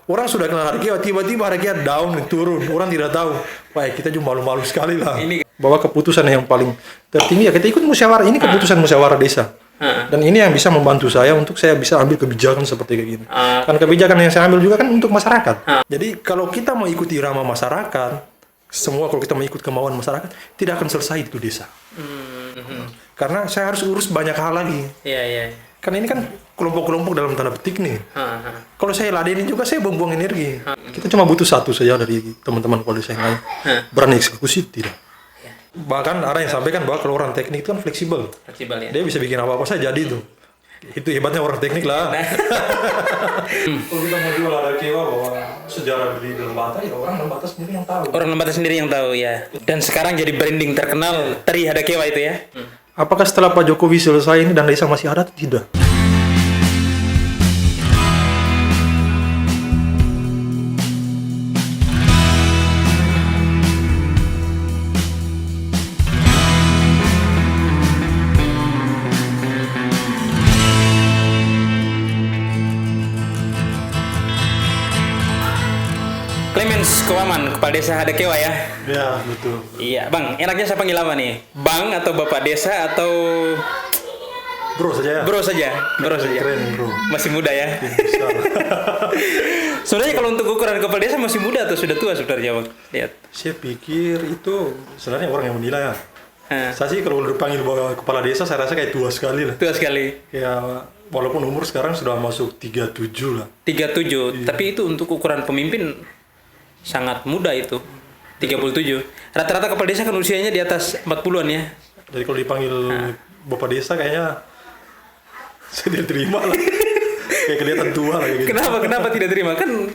orang sudah kenal Harakewa, tiba-tiba Harakewa down, turun, orang tidak tahu. Wah, kita juga malu-malu sekali lah. Bahwa keputusan yang paling tertinggi ya kita ikut musyawarah, ini keputusan musyawarah desa. Dan ini yang bisa membantu saya untuk saya bisa ambil kebijakan seperti kayak gini. Kan kebijakan yang saya ambil juga kan untuk masyarakat. Jadi kalau kita mau ikuti irama masyarakat, semua kalau kita mau ikut kemauan masyarakat, tidak akan selesai itu desa. Karena saya harus urus banyak hal lagi. Kan ini kan kelompok-kelompok dalam tanda petik nih. Kalau saya ladenin juga saya buang-buang energi. Kita cuma butuh satu saja dari teman-teman polisi yang lain. Berani eksekusi tidak. Bahkan ada yang sampaikan bahwa kalau orang teknik itu kan fleksibel ya? Dia bisa bikin apa-apa saja jadi itu hebatnya orang teknik lah. Kalau kita mau jual Harakewa bahwa sejarah di Lembata ya orang Lembata sendiri yang tahu. Orang Lembata sendiri yang tahu ya. Dan sekarang jadi branding terkenal Tari Harakewa itu ya. Apakah setelah Pak Jokowi selesai ini dan desa masih ada atau tidak? Clemens Kowaman, Kepala Desa Harakewa ya? Ya, betul. Iya, Bang, enaknya saya panggil apa nih? Bang atau Bapak Desa atau Bro saja ya? Bro saja? Bro saja. Keren, bro. Masih muda ya? Sebenarnya kalau untuk ukuran Kepala Desa masih muda atau sudah tua sebenarnya, Bang? Lihat. Saya pikir itu sebenarnya orang yang menilai ya. Saya sih kalau dipanggil Kepala Desa saya rasa kayak tua sekali lah. Tua sekali. Ya, walaupun umur sekarang sudah masuk 37 lah. 37, tapi itu untuk ukuran pemimpin sangat muda itu. 37. Rata-rata kepala desa kan usianya di atas 40-an ya. Jadi kalau dipanggil Bapak Desa kayaknya saya tidak terima lah. Kayak kelihatan tua lah gitu. Kenapa tidak terima? Kan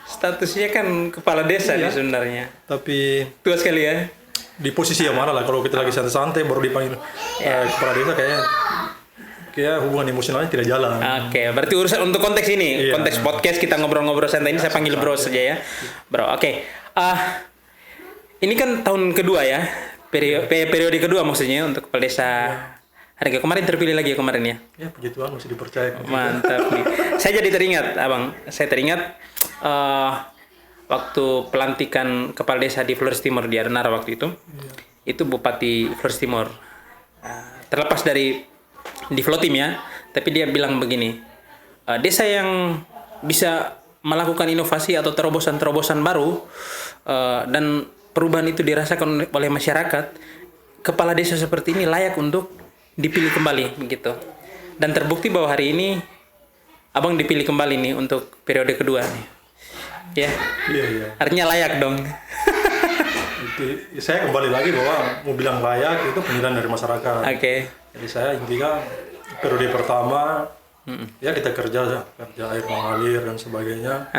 statusnya kan kepala desa nih sebenarnya. Tapi tua sekali ya. Di posisi yang mana lah kalau kita lagi santai-santai baru dipanggil kepala desa kayak hubungan emosionalnya tidak jalan. Oke, berarti urusan untuk konteks ini, konteks podcast kita ngobrol-ngobrol santai ini saya panggil bro saja ya. Bro, oke. Ini kan tahun kedua ya, periode kedua maksudnya untuk Kepala Desa Harakewa. Kemarin terpilih lagi ya kemarin ya? Ya, puji Tuhan masih dipercaya. Mantap nih. Saya jadi teringat, Abang. Saya teringat waktu pelantikan Kepala Desa di Flores Timur di Adenara waktu itu. Itu Bupati Flores Timur. Terlepas dari di Flotim ya, tapi dia bilang begini, desa yang bisa melakukan inovasi atau terobosan-terobosan baru dan perubahan itu dirasakan oleh masyarakat, kepala desa seperti ini layak untuk dipilih kembali begitu. Dan terbukti bahwa hari ini Abang dipilih kembali nih untuk periode kedua nih. Ya. Iya. Artinya layak dong. Saya kembali lagi bahwa mau bilang layak itu penilaian dari masyarakat. Oke. Jadi saya intinya periode pertama ya kita kerja air mengalir dan sebagainya.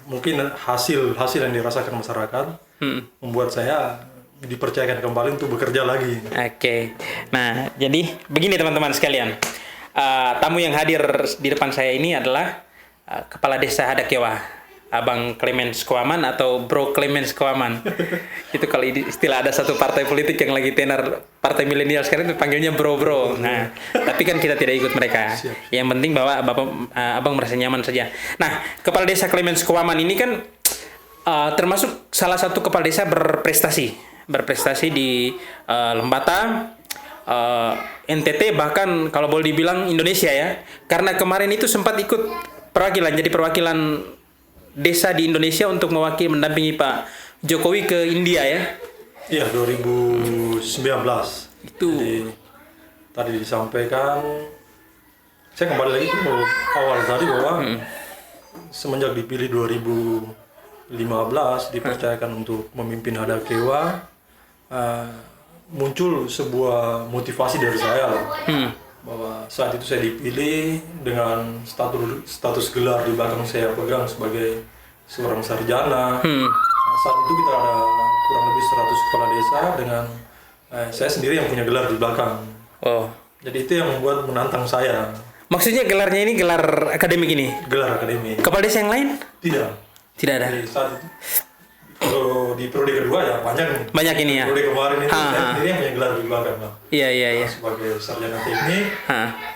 Mungkin hasil yang dirasakan masyarakat membuat saya dipercayakan kembali untuk bekerja lagi. Oke. Nah, jadi begini teman-teman sekalian. Tamu yang hadir di depan saya ini adalah Kepala Desa Harakewa, Abang Clemens Kowaman atau Bro Clemens Kowaman. Itu kalau istilah ada satu partai politik yang lagi tenar partai milenial sekarang itu panggilnya bro. Nah, tapi kan kita tidak ikut mereka. Yang penting bahwa Abang merasa nyaman saja. Nah, Kepala Desa Clemens Kowaman ini kan termasuk salah satu kepala desa berprestasi di Lembata, NTT, bahkan kalau boleh dibilang Indonesia ya. Karena kemarin itu sempat ikut perwakilan desa di Indonesia untuk mendampingi Pak Jokowi ke India ya. Iya, 2019. Itu. Jadi, tadi disampaikan, saya kembali lagi ke awal tadi bahwa semenjak dipilih 2015 dipercayakan untuk memimpin Harakewa, muncul sebuah motivasi dari saya bahwa saat itu saya dipilih dengan status gelar di belakang saya pegang sebagai seorang sarjana. Saat itu kita ada kurang lebih 100 kepala desa dengan saya sendiri yang punya gelar di belakang. Jadi itu yang membuat menantang saya. Maksudnya gelarnya ini gelar akademik ini? Gelar akademik. Kepala desa yang lain? Tidak ada. Jadi saat itu, kalau di periode kedua ya banyak ini ya. Periode kemarin itu saya sendiri yang punya gelar di belakang. Iya. Sebagai sarjana teknik,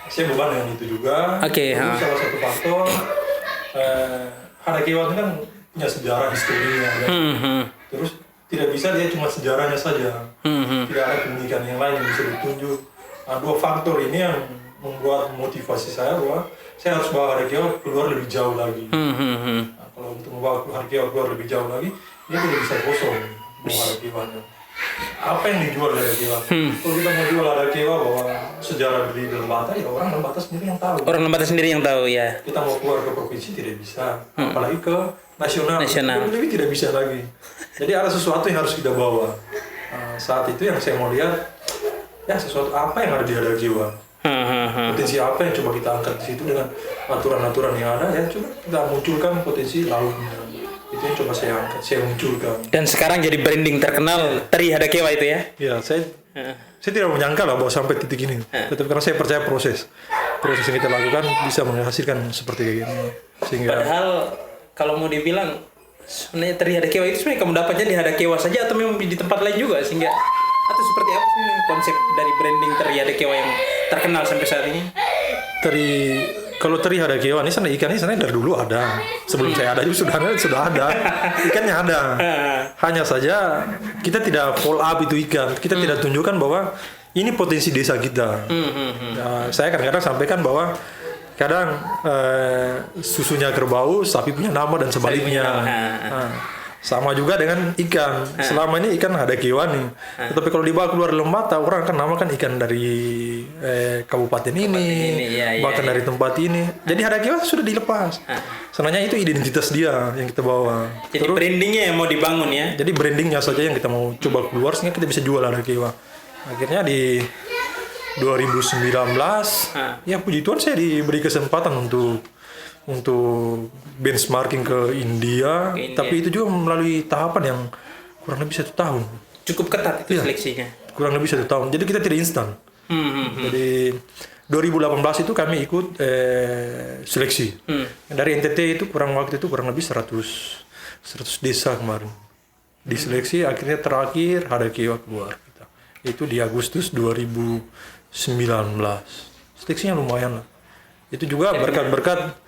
saya beban dengan itu juga. Oke. Itu salah satu faktor Hada Kewa itu kan punya sejarah historinya kan. Terus tidak bisa dia cuma sejarahnya saja. Tidak ada pendidikan yang lain yang bisa ditunjuk. Nah, dua faktor ini yang membuat motivasi saya bahwa saya harus bawa Hada Kewa keluar lebih jauh lagi. Nah, kalau untuk membawa Hada Kewa keluar lebih jauh lagi, dia tidak bisa kosong bawa Hada Kewanya. Apa yang dijual Hada Kewa? Kalau kita mau jual Hada Kewa bahwa sejarah berdiri di Lembata, ya orang Lembata sendiri yang tahu. Orang Lembata sendiri yang tahu ya. Kita mau keluar ke provinsi tidak bisa, apalagi ke nasional. Lebih tidak bisa lagi. Jadi ada sesuatu yang harus kita bawa. Nah, saat itu yang saya mau lihat, ya sesuatu apa yang ada di Hada Kewa. Potensi apa yang coba kita angkat di situ dengan aturan-aturan yang ada, ya coba kita munculkan potensi lautnya. Itu yang coba saya angkat, saya munculkan. Dan sekarang jadi branding terkenal Teri Hada Kewa itu ya? Ya, saya tidak menyangka lah bahwa sampai titik ini. Tetapi karena saya percaya proses yang kita lakukan bisa menghasilkan seperti ini. Sehingga padahal kalau mau dibilang sebenarnya Teri Hada Kewa itu sebenarnya kamu dapatnya di Hada Kewa saja atau memang di tempat lain juga, sehingga atau seperti apa sih konsep dari branding Teri Hada Kewa yang terkenal sampai saat ini? Kalau Teri Hada Kewa ini ikannya dari dulu ada. Sebelum saya ada juga sudah ada. Ikannya ada. Hanya saja kita tidak follow up itu ikan. Kita tidak tunjukkan bahwa ini potensi desa kita. Nah, saya kadang-kadang sampaikan bahwa kadang susunya kerbau, sapi punya nama dan sebaliknya. Sama juga dengan ikan. Selama ini ikan Hada Kewa nih. Tetapi kalau dibawa keluar Lembata, orang akan namakan ikan dari kabupaten ini, bahkan dari tempat ini. Jadi Hada Kewa sudah dilepas. Sebenarnya itu identitas dia yang kita bawa. Jadi brandingnya yang mau dibangun ya? Jadi brandingnya saja yang kita mau coba keluar sehingga kita bisa jual Hada Kewa. Akhirnya di 2019, ya puji Tuhan saya diberi kesempatan untuk benchmarking ke India, tapi itu juga melalui tahapan yang kurang lebih 1 tahun. Cukup ketat itu seleksinya. Kurang lebih 1 tahun. Jadi kita tidak instan. Jadi 2018 itu kami ikut seleksi. Dari NTT itu kurang lebih 100 desa kemarin. Diseleksi akhirnya terakhir Hada Kewa keluar. Itu di Agustus 2019. Seleksinya lumayan lah. Itu juga berkat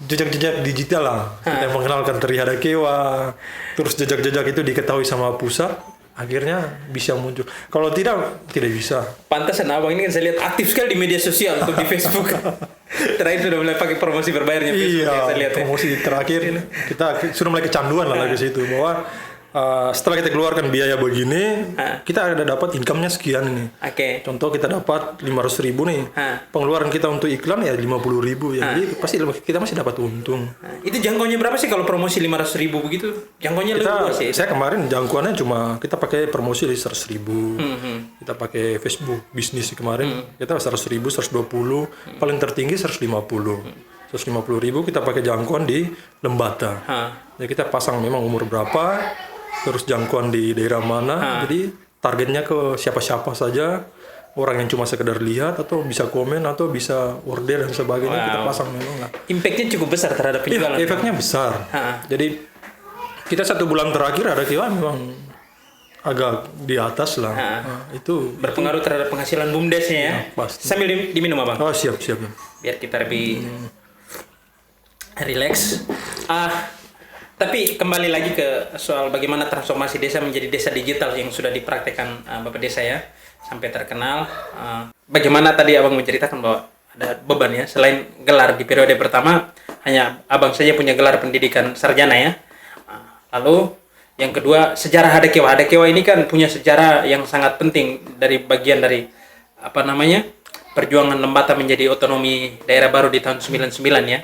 jejak-jejak digital lah. Kita mengenalkan Teri Hada Kewa, terus jejak-jejak itu diketahui sama pusat, akhirnya bisa muncul. Kalau tidak bisa. Pantasan abang ini kan saya lihat aktif sekali di media sosial untuk di Facebook. Terakhir sudah mulai pakai promosi berbayarnya Facebook. Iya, saya lihat promosi terakhir kita sudah mulai kecanduan lah lagi situ bahwa setelah kita keluarkan biaya begini, kita ada dapat income-nya sekian ini. Contoh kita dapat 500.000 nih, pengeluaran kita untuk iklan ya 50.000 ya, jadi pasti kita masih dapat untung. Itu jangkauannya berapa sih kalau promosi 500.000 begitu? Jangkauannya lebih luas sih. Saya kemarin jangkauannya cuma kita pakai promosi di 100.000, kita pakai Facebook bisnis kemarin, kita 100.000, 120, paling tertinggi 150.000 kita pakai jangkauan di Lembata. Jadi kita pasang memang umur berapa, terus jangkauan di daerah mana, jadi targetnya ke siapa-siapa saja, orang yang cuma sekedar lihat atau bisa komen atau bisa order dan sebagainya, kita pasang memang lah. Impactnya cukup besar terhadap penjualan. Efeknya besar. Jadi kita 1 bulan terakhir Hada Kewa memang agak di atas lah. Itu berpengaruh terhadap penghasilan BUMDesnya ya. Pasti. Sambil diminum abang. Oh siap. Biar kita lebih relax. Tapi kembali lagi ke soal bagaimana transformasi desa menjadi desa digital yang sudah dipraktekkan Bapak Desa ya, sampai terkenal. Bagaimana tadi abang menceritakan bahwa ada beban ya, selain gelar di periode pertama hanya abang saja punya gelar pendidikan sarjana ya. Lalu yang kedua sejarah Hada Kewa. Hada Kewa ini kan punya sejarah yang sangat penting dari bagian dari perjuangan Lembata menjadi otonomi daerah baru di tahun 99 ya.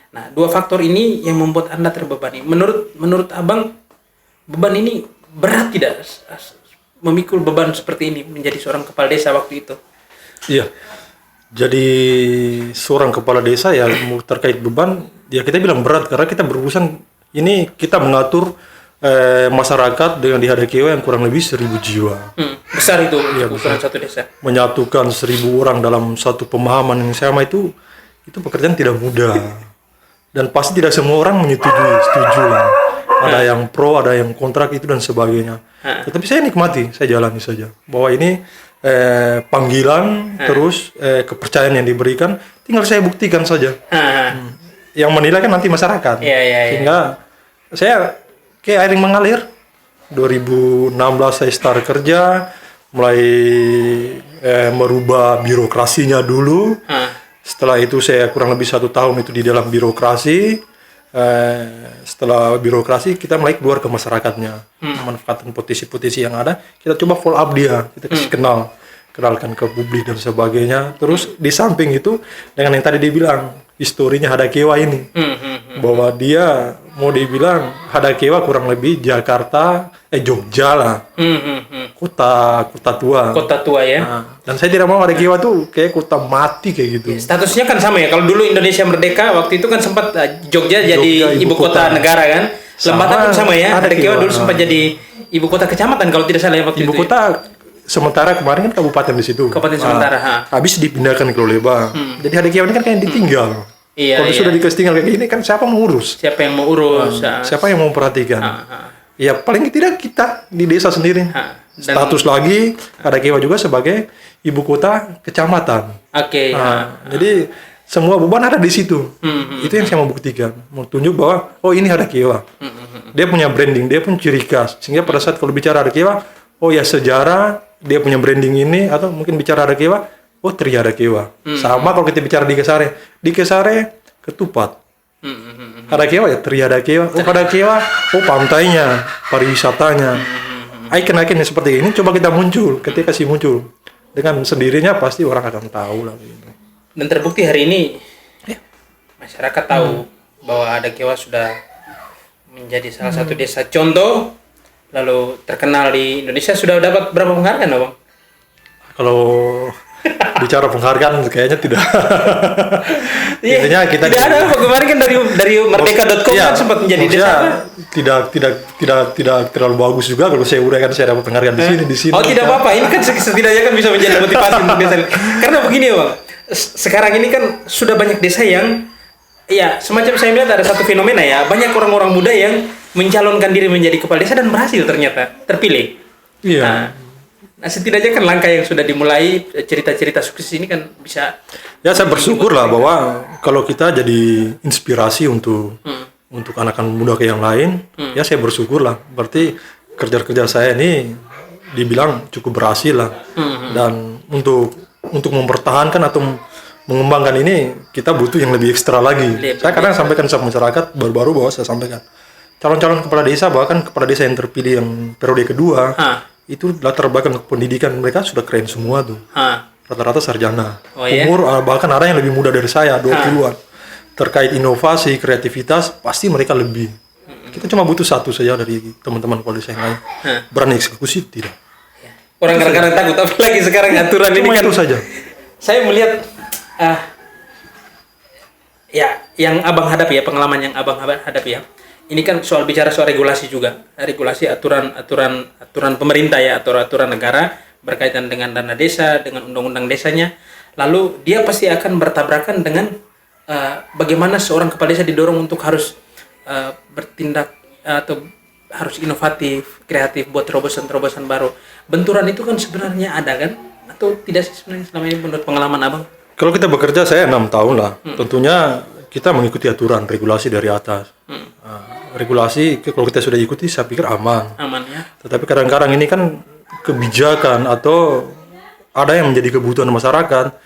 Nah, 2 faktor ini yang membuat Anda terbebani. Menurut abang, beban ini berat tidak? Memikul beban seperti ini menjadi seorang kepala desa waktu itu? Iya. Jadi seorang kepala desa ya terkait beban, ya kita bilang berat karena kita berurusan ini kita mengatur masyarakat dengan di Hada Kewa yang kurang lebih 1.000 jiwa. Besar itu ya, ukuran satu desa. Menyatukan 1.000 orang dalam satu pemahaman yang sama itu pekerjaan tidak mudah. Dan pasti tidak semua orang setuju lah. Ada yang pro, ada yang kontrak itu dan sebagainya. Tetapi saya nikmati, saya jalani saja. Bahwa ini panggilan, terus kepercayaan yang diberikan, tinggal saya buktikan saja. yang menilai kan nanti masyarakat. Sehingga saya kayak air yang mengalir. 2016 saya start kerja, mulai merubah birokrasinya dulu. Setelah itu saya kurang lebih 1 tahun itu di dalam birokrasi. Setelah birokrasi kita mulai keluar ke masyarakatnya, memanfaatkan potensi-potensi yang ada, kita coba follow up dia, kita kasih kenalkan ke publik dan sebagainya. Terus di samping itu dengan yang tadi dibilang historinya Hadakewa ini, bahwa dia mau dibilang Hadakewa kurang lebih Jakarta, Jogja lah, kota tua. Kota tua ya. Nah, dan saya tidak mau Hadakewa tuh kayak kota mati kayak gitu. Statusnya kan sama ya. Kalau dulu Indonesia merdeka waktu itu kan sempat Jogja jadi ibu kota negara kan. Lembata pun sama ya. Hadakewa dulu sempat jadi ibu kota kecamatan kalau tidak salah ya waktu ibu itu. Ibu kota sementara kemarin kan kabupaten di situ. Kabupaten sementara. Habis dipindahkan ke Lembang. Jadi Hadakewa ini kan kayak ditinggal. Kalau sudah dikasih tinggal kayak gini kan siapa mau urus? Siapa yang mau urus? Siapa yang mau perhatikan? Ya paling tidak kita di desa sendiri. Status lagi Hadakewa juga sebagai ibu kota kecamatan. Jadi semua beban ada di situ. Itu yang saya mau buktikan. Mau tunjuk bahwa oh ini Hadakewa. Dia punya branding, dia punya ciri khas. Sehingga pada saat kalau bicara Hadakewa, oh ya sejarah, dia punya branding ini, atau mungkin bicara Hadakewa, oh Tri Hadakewa. Sama kalau kita bicara di Kesare ketupat. Hadakewa ya Tri Hadakewa. Oh Hadakewa, oh pantainya, pariwisatanya. Icon-icon seperti ini coba kita muncul, ketika kasih muncul. Dengan sendirinya pasti orang akan tahu lah. Gitu. Dan terbukti hari ini masyarakat tahu bahwa Hadakewa sudah menjadi salah satu desa contoh, lalu terkenal di Indonesia. Sudah dapat berapa penghargaan, Bang? Kalau bicara penghargaan kayaknya tidak. Intinya kita tidak ada. Kemarin kan dari merdeka.com kan sempat menjadi desa. Tidak terlalu bagus juga kalau saya uraikan saya dapat penghargaan di sini. Oh tidak apa-apa. Ini kan setidaknya kan bisa menjadi motivasi untuk desa. Karena begini, Bang. Sekarang ini kan sudah banyak desa yang ya semacam saya melihat ada satu fenomena ya, banyak orang-orang muda yang mencalonkan diri menjadi kepala desa dan berhasil ternyata terpilih. Iya. Nah setidaknya kan langkah yang sudah dimulai, cerita-cerita sukses ini kan bisa. Ya saya bersyukur lah bahwa kalau kita jadi inspirasi untuk anak-anak muda ke yang lain, ya saya bersyukur lah. Berarti kerja-kerja saya ini dibilang cukup berhasil lah. Dan untuk mempertahankan atau mengembangkan ini kita butuh yang lebih ekstra lagi. Saya kadang sampaikan sama masyarakat baru-baru bahwa saya sampaikan calon-calon kepala desa, bahkan kepala desa yang terpilih yang periode kedua. Itu latar belakang pendidikan mereka sudah keren semua tuh. Rata-rata sarjana. Umur bahkan ada yang lebih muda dari saya, 20-an. Terkait inovasi, kreativitas, pasti mereka lebih. Kita cuma butuh satu saja dari teman-teman kepala desa yang lain. Berani eksekusi, tidak. Orang kadang-kadang takut, apalagi sekarang aturan ini kan. Itu saja. Saya melihat, ya yang abang hadapi ya, pengalaman yang abang hadapi ya. Ini kan bicara soal regulasi juga, regulasi aturan pemerintah ya, aturan negara berkaitan dengan dana desa, dengan undang-undang desanya. Lalu dia pasti akan bertabrakan dengan bagaimana seorang kepala desa didorong untuk harus bertindak atau harus inovatif, kreatif buat terobosan-terobosan baru. Benturan itu kan sebenarnya ada kan, atau tidak sih sebenarnya selama ini menurut pengalaman abang? Kalau kita bekerja saya 6 tahun lah, tentunya kita mengikuti aturan regulasi dari atas. Regulasi kalau kita sudah ikuti saya pikir aman ya. Tetapi kadang-kadang ini kan kebijakan atau ada yang menjadi kebutuhan masyarakat,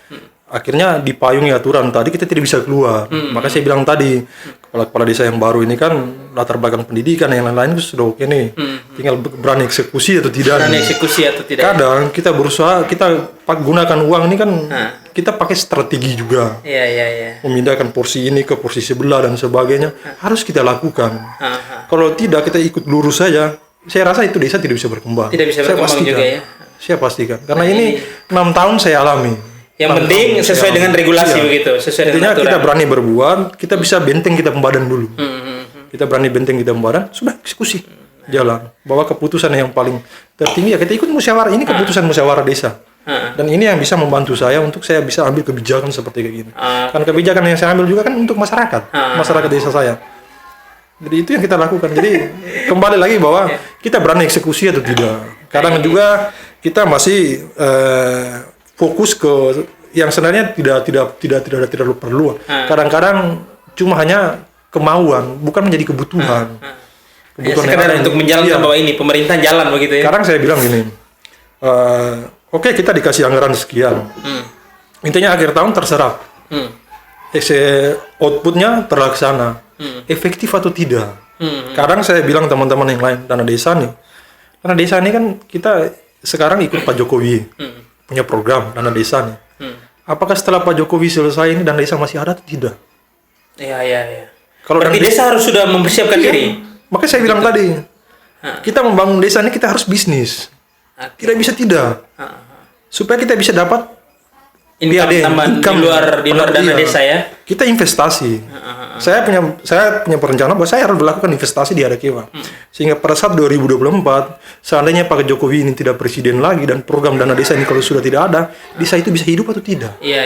akhirnya dipayungi aturan tadi kita tidak bisa keluar. Maka saya bilang tadi kepala desa yang baru ini kan latar belakang pendidikan yang lain-lain itu sudah oke nih. Tinggal berani eksekusi atau tidak. Kadang kita berusaha, kita gunakan uang ini kan kita pakai strategi juga. Memindahkan porsi ini ke porsi sebelah dan sebagainya harus kita lakukan. Kalau tidak kita ikut lurus saja, saya rasa itu desa tidak bisa berkembang. Tidak bisa berkembang juga ya. Saya pastikan karena ini 6 tahun saya alami. Yang penting sesuai dengan regulasi begitu, sesuai dengan aturan. Kita berani berbuat, kita bisa benteng kita pembadan dulu. Kita berani benteng kita pembadan, sudah eksekusi. Jalan. Bahwa keputusan yang paling tertinggi ya kita ikut musyawarah, ini keputusan musyawarah desa. Dan ini yang bisa membantu saya untuk saya bisa ambil kebijakan seperti kayak gini. Karena kebijakan yang saya ambil juga kan untuk masyarakat desa saya. Jadi itu yang kita lakukan. Jadi kembali lagi bahwa kita berani eksekusi atau tidak. Kadang juga kita masih fokus ke yang sebenarnya tidak terlalu perlu. Kadang-kadang cuma hanya kemauan, bukan menjadi kebutuhan. Kebutuhan sekedar untuk menjalankan bahwa ini pemerintah jalan begitu ya. Sekarang saya bilang gini, oke, kita dikasih anggaran sekian, intinya akhir tahun terserap, outputnya terlaksana, efektif atau tidak. Kadang saya bilang teman-teman yang lain, dana desa ini kan kita sekarang ikut Pak Jokowi, punya program dana desa nih. Apakah setelah Pak Jokowi selesai ini dana desa masih ada atau tidak? Iya. Kalau berarti desa harus sudah mempersiapkan diri. Makanya saya bilang tadi, kita membangun desa ini kita harus bisnis. Tidak bisa tidak. Supaya kita bisa dapat income di luar dana desa ya. Kita investasi. Saya punya perencanaan bahwa saya harus melakukan investasi di Hadakewa. Sehingga pada saat 2024, seandainya Pak Jokowi ini tidak presiden lagi dan program dana desa ini kalau sudah tidak ada, desa itu bisa hidup atau tidak? Iya.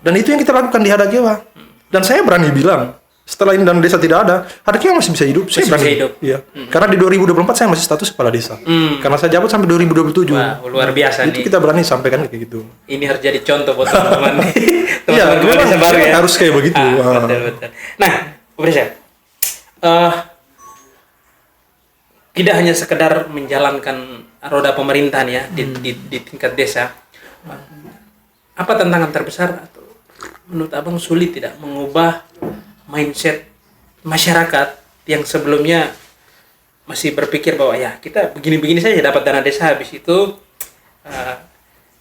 Dan itu yang kita lakukan di Hadakewa. Dan saya berani bilang, setelah ini dana desa tidak ada, Hadakewa masih bisa hidup. Saya berani. Hidup. Iya. Karena di 2024 saya masih status kepala desa. Karena saya jabat sampai 2027. Wah, luar biasa itu nih. Kita berani sampaikan kayak gitu. Ini harus jadi contoh buat teman-teman. Iya, harus kayak begitu. Betul. Nah, Pak Desa, tidak hanya sekedar menjalankan roda pemerintahan ya di tingkat desa. Apa tantangan terbesar atau menurut Abang sulit tidak mengubah mindset masyarakat yang sebelumnya masih berpikir bahwa ya kita begini-begini saja dapat dana desa, habis itu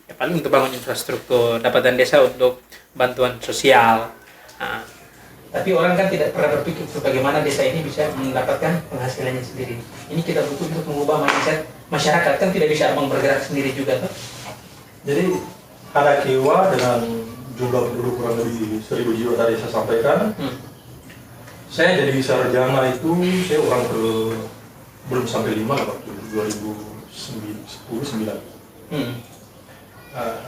ya paling untuk bangun infrastruktur, dapat dana desa untuk bantuan sosial. Tapi orang kan tidak pernah berpikir bagaimana desa ini bisa mendapatkan penghasilannya sendiri. Ini kita butuh untuk mengubah mindset masyarakat, kan tidak bisa Abang bergerak sendiri juga tuh. Jadi Hadakewa dengan jumlah penduduk kurang lebih 1.000 jiwa tadi saya sampaikan. Saya jadi sarjana itu, saya orang belum sampai 5 lah waktu 2010-9.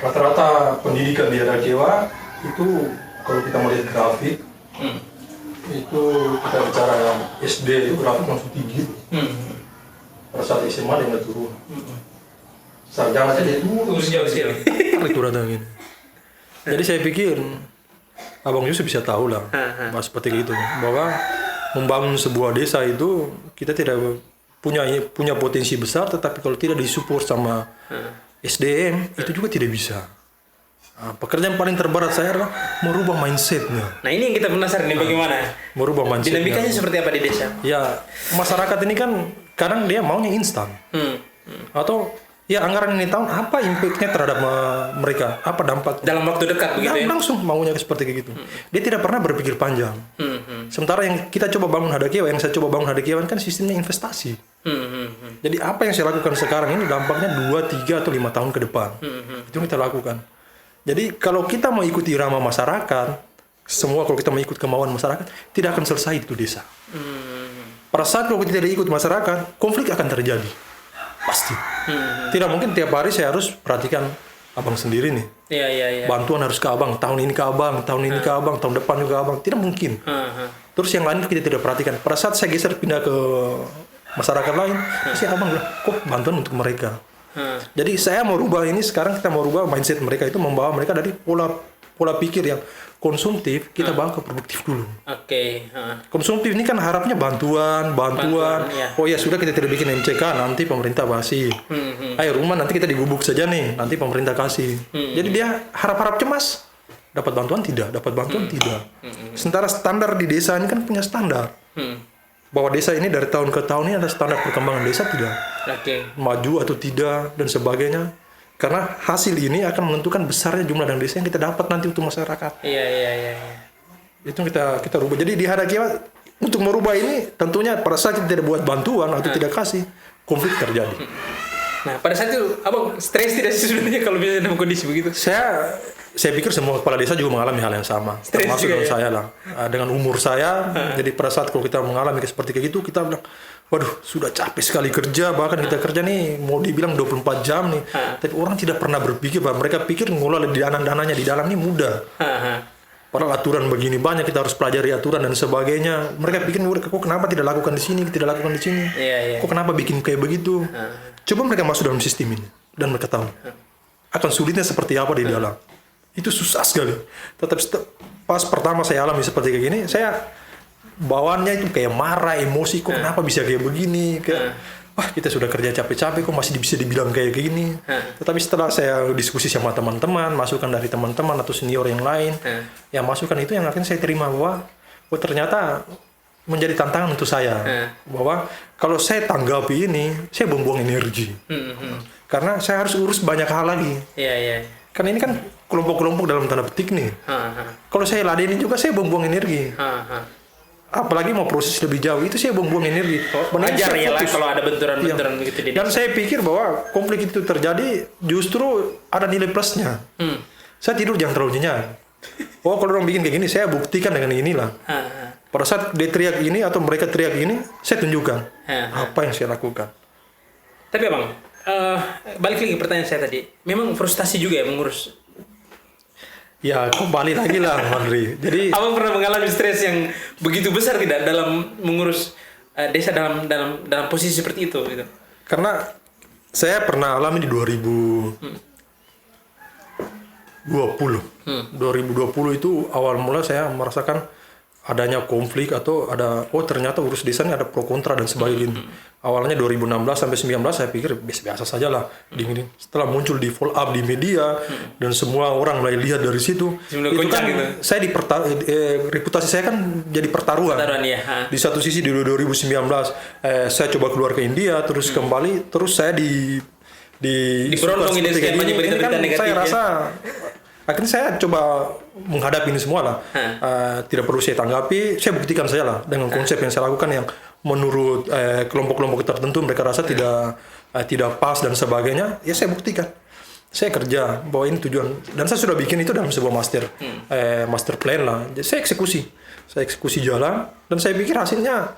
Rata-rata pendidikan di Hadakewa itu kalau kita melihat grafik, itu kita bicara SD itu grafik langsung tinggi. Pada saat SMA dia nggak turun. Sarjana saja itu itu rata gitu. Jadi saya pikir Abang Yusuf bisa tahu lah, seperti itu, bahwa membangun sebuah desa itu kita tidak punya potensi besar, tetapi kalau tidak disupport sama SDM itu juga tidak bisa. Pekerjaan paling terberat saya adalah merubah mindsetnya. Nah ini yang kita penasaran nih bagaimana? Merubah mindsetnya. Dinamikanya seperti apa di desa? Ya masyarakat ini kan kadang dia maunya instan, atau ya anggaran ini tahun apa impactnya terhadap mereka, apa dampak dalam waktu dekat begitu ya? Langsung maunya seperti gitu. Dia tidak pernah berpikir panjang. Sementara yang kita coba bangun Hadakewa, yang saya coba bangun Hadakewa kan sistemnya investasi. Jadi apa yang saya lakukan sekarang ini dampaknya 2, 3 atau 5 tahun ke depan. Itu yang kita lakukan. Jadi kalau kita mau ikuti irama masyarakat, semua kalau kita mau ikut kemauan masyarakat, tidak akan selesai itu desa. Pada saat kalau kita tidak ikut masyarakat, konflik akan terjadi. Pasti. Tidak mungkin tiap hari saya harus perhatikan Abang sendiri nih. Iya. Bantuan harus ke Abang, tahun ini ke Abang, tahun ini ke Abang, tahun depan juga ke Abang. Tidak mungkin. Terus yang lain kita tidak perhatikan. Pada saat saya geser pindah ke masyarakat lain, si Abang bilang, kok bantuan untuk mereka. Jadi saya mau rubah ini, sekarang kita mau rubah mindset mereka itu, membawa mereka dari pola pikir yang konsumtif, kita bawa ke produktif dulu. Konsumtif ini kan harapnya bantuan ya. Oh ya sudah, kita tidak bikin MCK, nanti pemerintah kasih. Ayo rumah nanti kita digubuk saja nih, nanti pemerintah kasih. Jadi dia harap-harap cemas, dapat bantuan tidak, dapat bantuan tidak. Sementara standar di desa ini kan punya standar. Bahwa desa ini dari tahun ke tahun ini ada standar perkembangan desa tidak, maju atau tidak dan sebagainya. Karena hasil ini akan menentukan besarnya jumlah dana desa yang kita dapat nanti untuk masyarakat. Iya. Itu kita rubah. Jadi di Hadakewa untuk merubah ini tentunya pada saat kita tidak buat bantuan atau tidak kasih, konflik terjadi. Nah pada saat itu Abang stres tidak sih sebenarnya kalau bisa dalam kondisi begitu? Saya pikir semua kepala desa juga mengalami hal yang sama, termasuk dengan saya lah. Dengan umur saya, jadi pada saat kalau kita mengalami seperti kayak gitu, kita bilang, waduh sudah capek sekali kerja, bahkan kita kerja nih mau dibilang 24 jam nih, tapi orang tidak pernah berpikir bahwa mereka pikir ngelola dananya di dalam ini mudah. Padahal aturan begini banyak, kita harus pelajari aturan dan sebagainya. Mereka pikir, kok kenapa tidak lakukan di sini, tidak lakukan di sini, kok kenapa bikin kayak begitu. Coba mereka masuk dalam sistem ini dan mereka tahu akan sulitnya seperti apa di dalam. itu susah sekali. Tetapi pas pertama saya alami seperti kayak gini, saya bawaannya itu kayak marah, emosi, kok kenapa bisa kayak begini, kayak wah kita sudah kerja capek-capek kok masih bisa dibilang kayak gini. Tetapi setelah saya diskusi sama teman-teman, masukan dari teman-teman atau senior yang lain, yang masukan itu yang akhirnya saya terima bahwa ternyata menjadi tantangan untuk saya, bahwa kalau saya tanggapi ini, saya buang-buang energi, karena saya harus urus banyak hal lagi. Kan ini kan kelompok-kelompok dalam tanda petik nih. Kalau saya ladenin juga, saya buang-buang energi. Apalagi mau proses lebih jauh, itu saya buang-buang energi. Wajar ya lah kalau ada benturan-benturan begitu di Dan saya pikir bahwa konflik itu terjadi justru ada nilai plusnya. Saya tidur jangan terlalu nyenyak. Oh kalau orang bikin kayak gini, saya buktikan dengan inilah. Pada saat dia teriak ini atau mereka teriak ini, saya tunjukkan apa yang saya lakukan. Tapi Abang, balik lagi pertanyaan saya tadi. Memang frustasi juga ya mengurus? Ya kembali lagi lah Andri. Jadi Abang pernah mengalami stres yang begitu besar tidak dalam mengurus desa dalam posisi seperti itu gitu? Karena saya pernah alami di 2020 itu awal mula saya merasakan adanya konflik atau ada ternyata urus desa ini ada pro kontra dan sebagainya. Awalnya 2016 sampai 2019 saya pikir biasa saja lah. Setelah muncul di follow up di media dan semua orang mulai lihat dari situ, itu kan gitu. Saya reputasi saya kan jadi pertaruhan. Ya. Di satu sisi di 2019 saya coba keluar ke India terus kembali terus saya diberondong ini kan saya rasa akhirnya saya coba menghadapi ini semua lah. Tidak perlu saya tanggapi, saya buktikan saja lah dengan konsep yang saya lakukan yang menurut kelompok-kelompok tertentu mereka rasa tidak pas dan sebagainya. Ya saya buktikan. Saya kerja bahwa ini tujuan dan saya sudah bikin itu dalam sebuah master plan lah. Jadi saya eksekusi jalan dan saya pikir hasilnya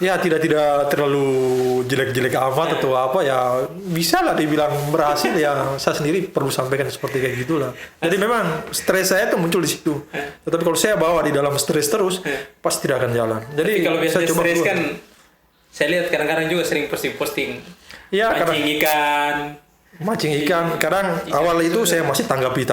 ya tidak terlalu jelek-jelek amat atau apa ya bisa lah dibilang berhasil ya saya sendiri perlu sampaikan seperti kayak gitulah. Jadi memang stres saya tuh muncul di situ. Tetapi kalau saya bawa di dalam stres terus pasti tidak akan jalan. Jadi kalau biasanya saya coba stres kan saya lihat kadang-kadang juga sering posting ya, mancing ikan. Kadang awal itu saya masih tanggapi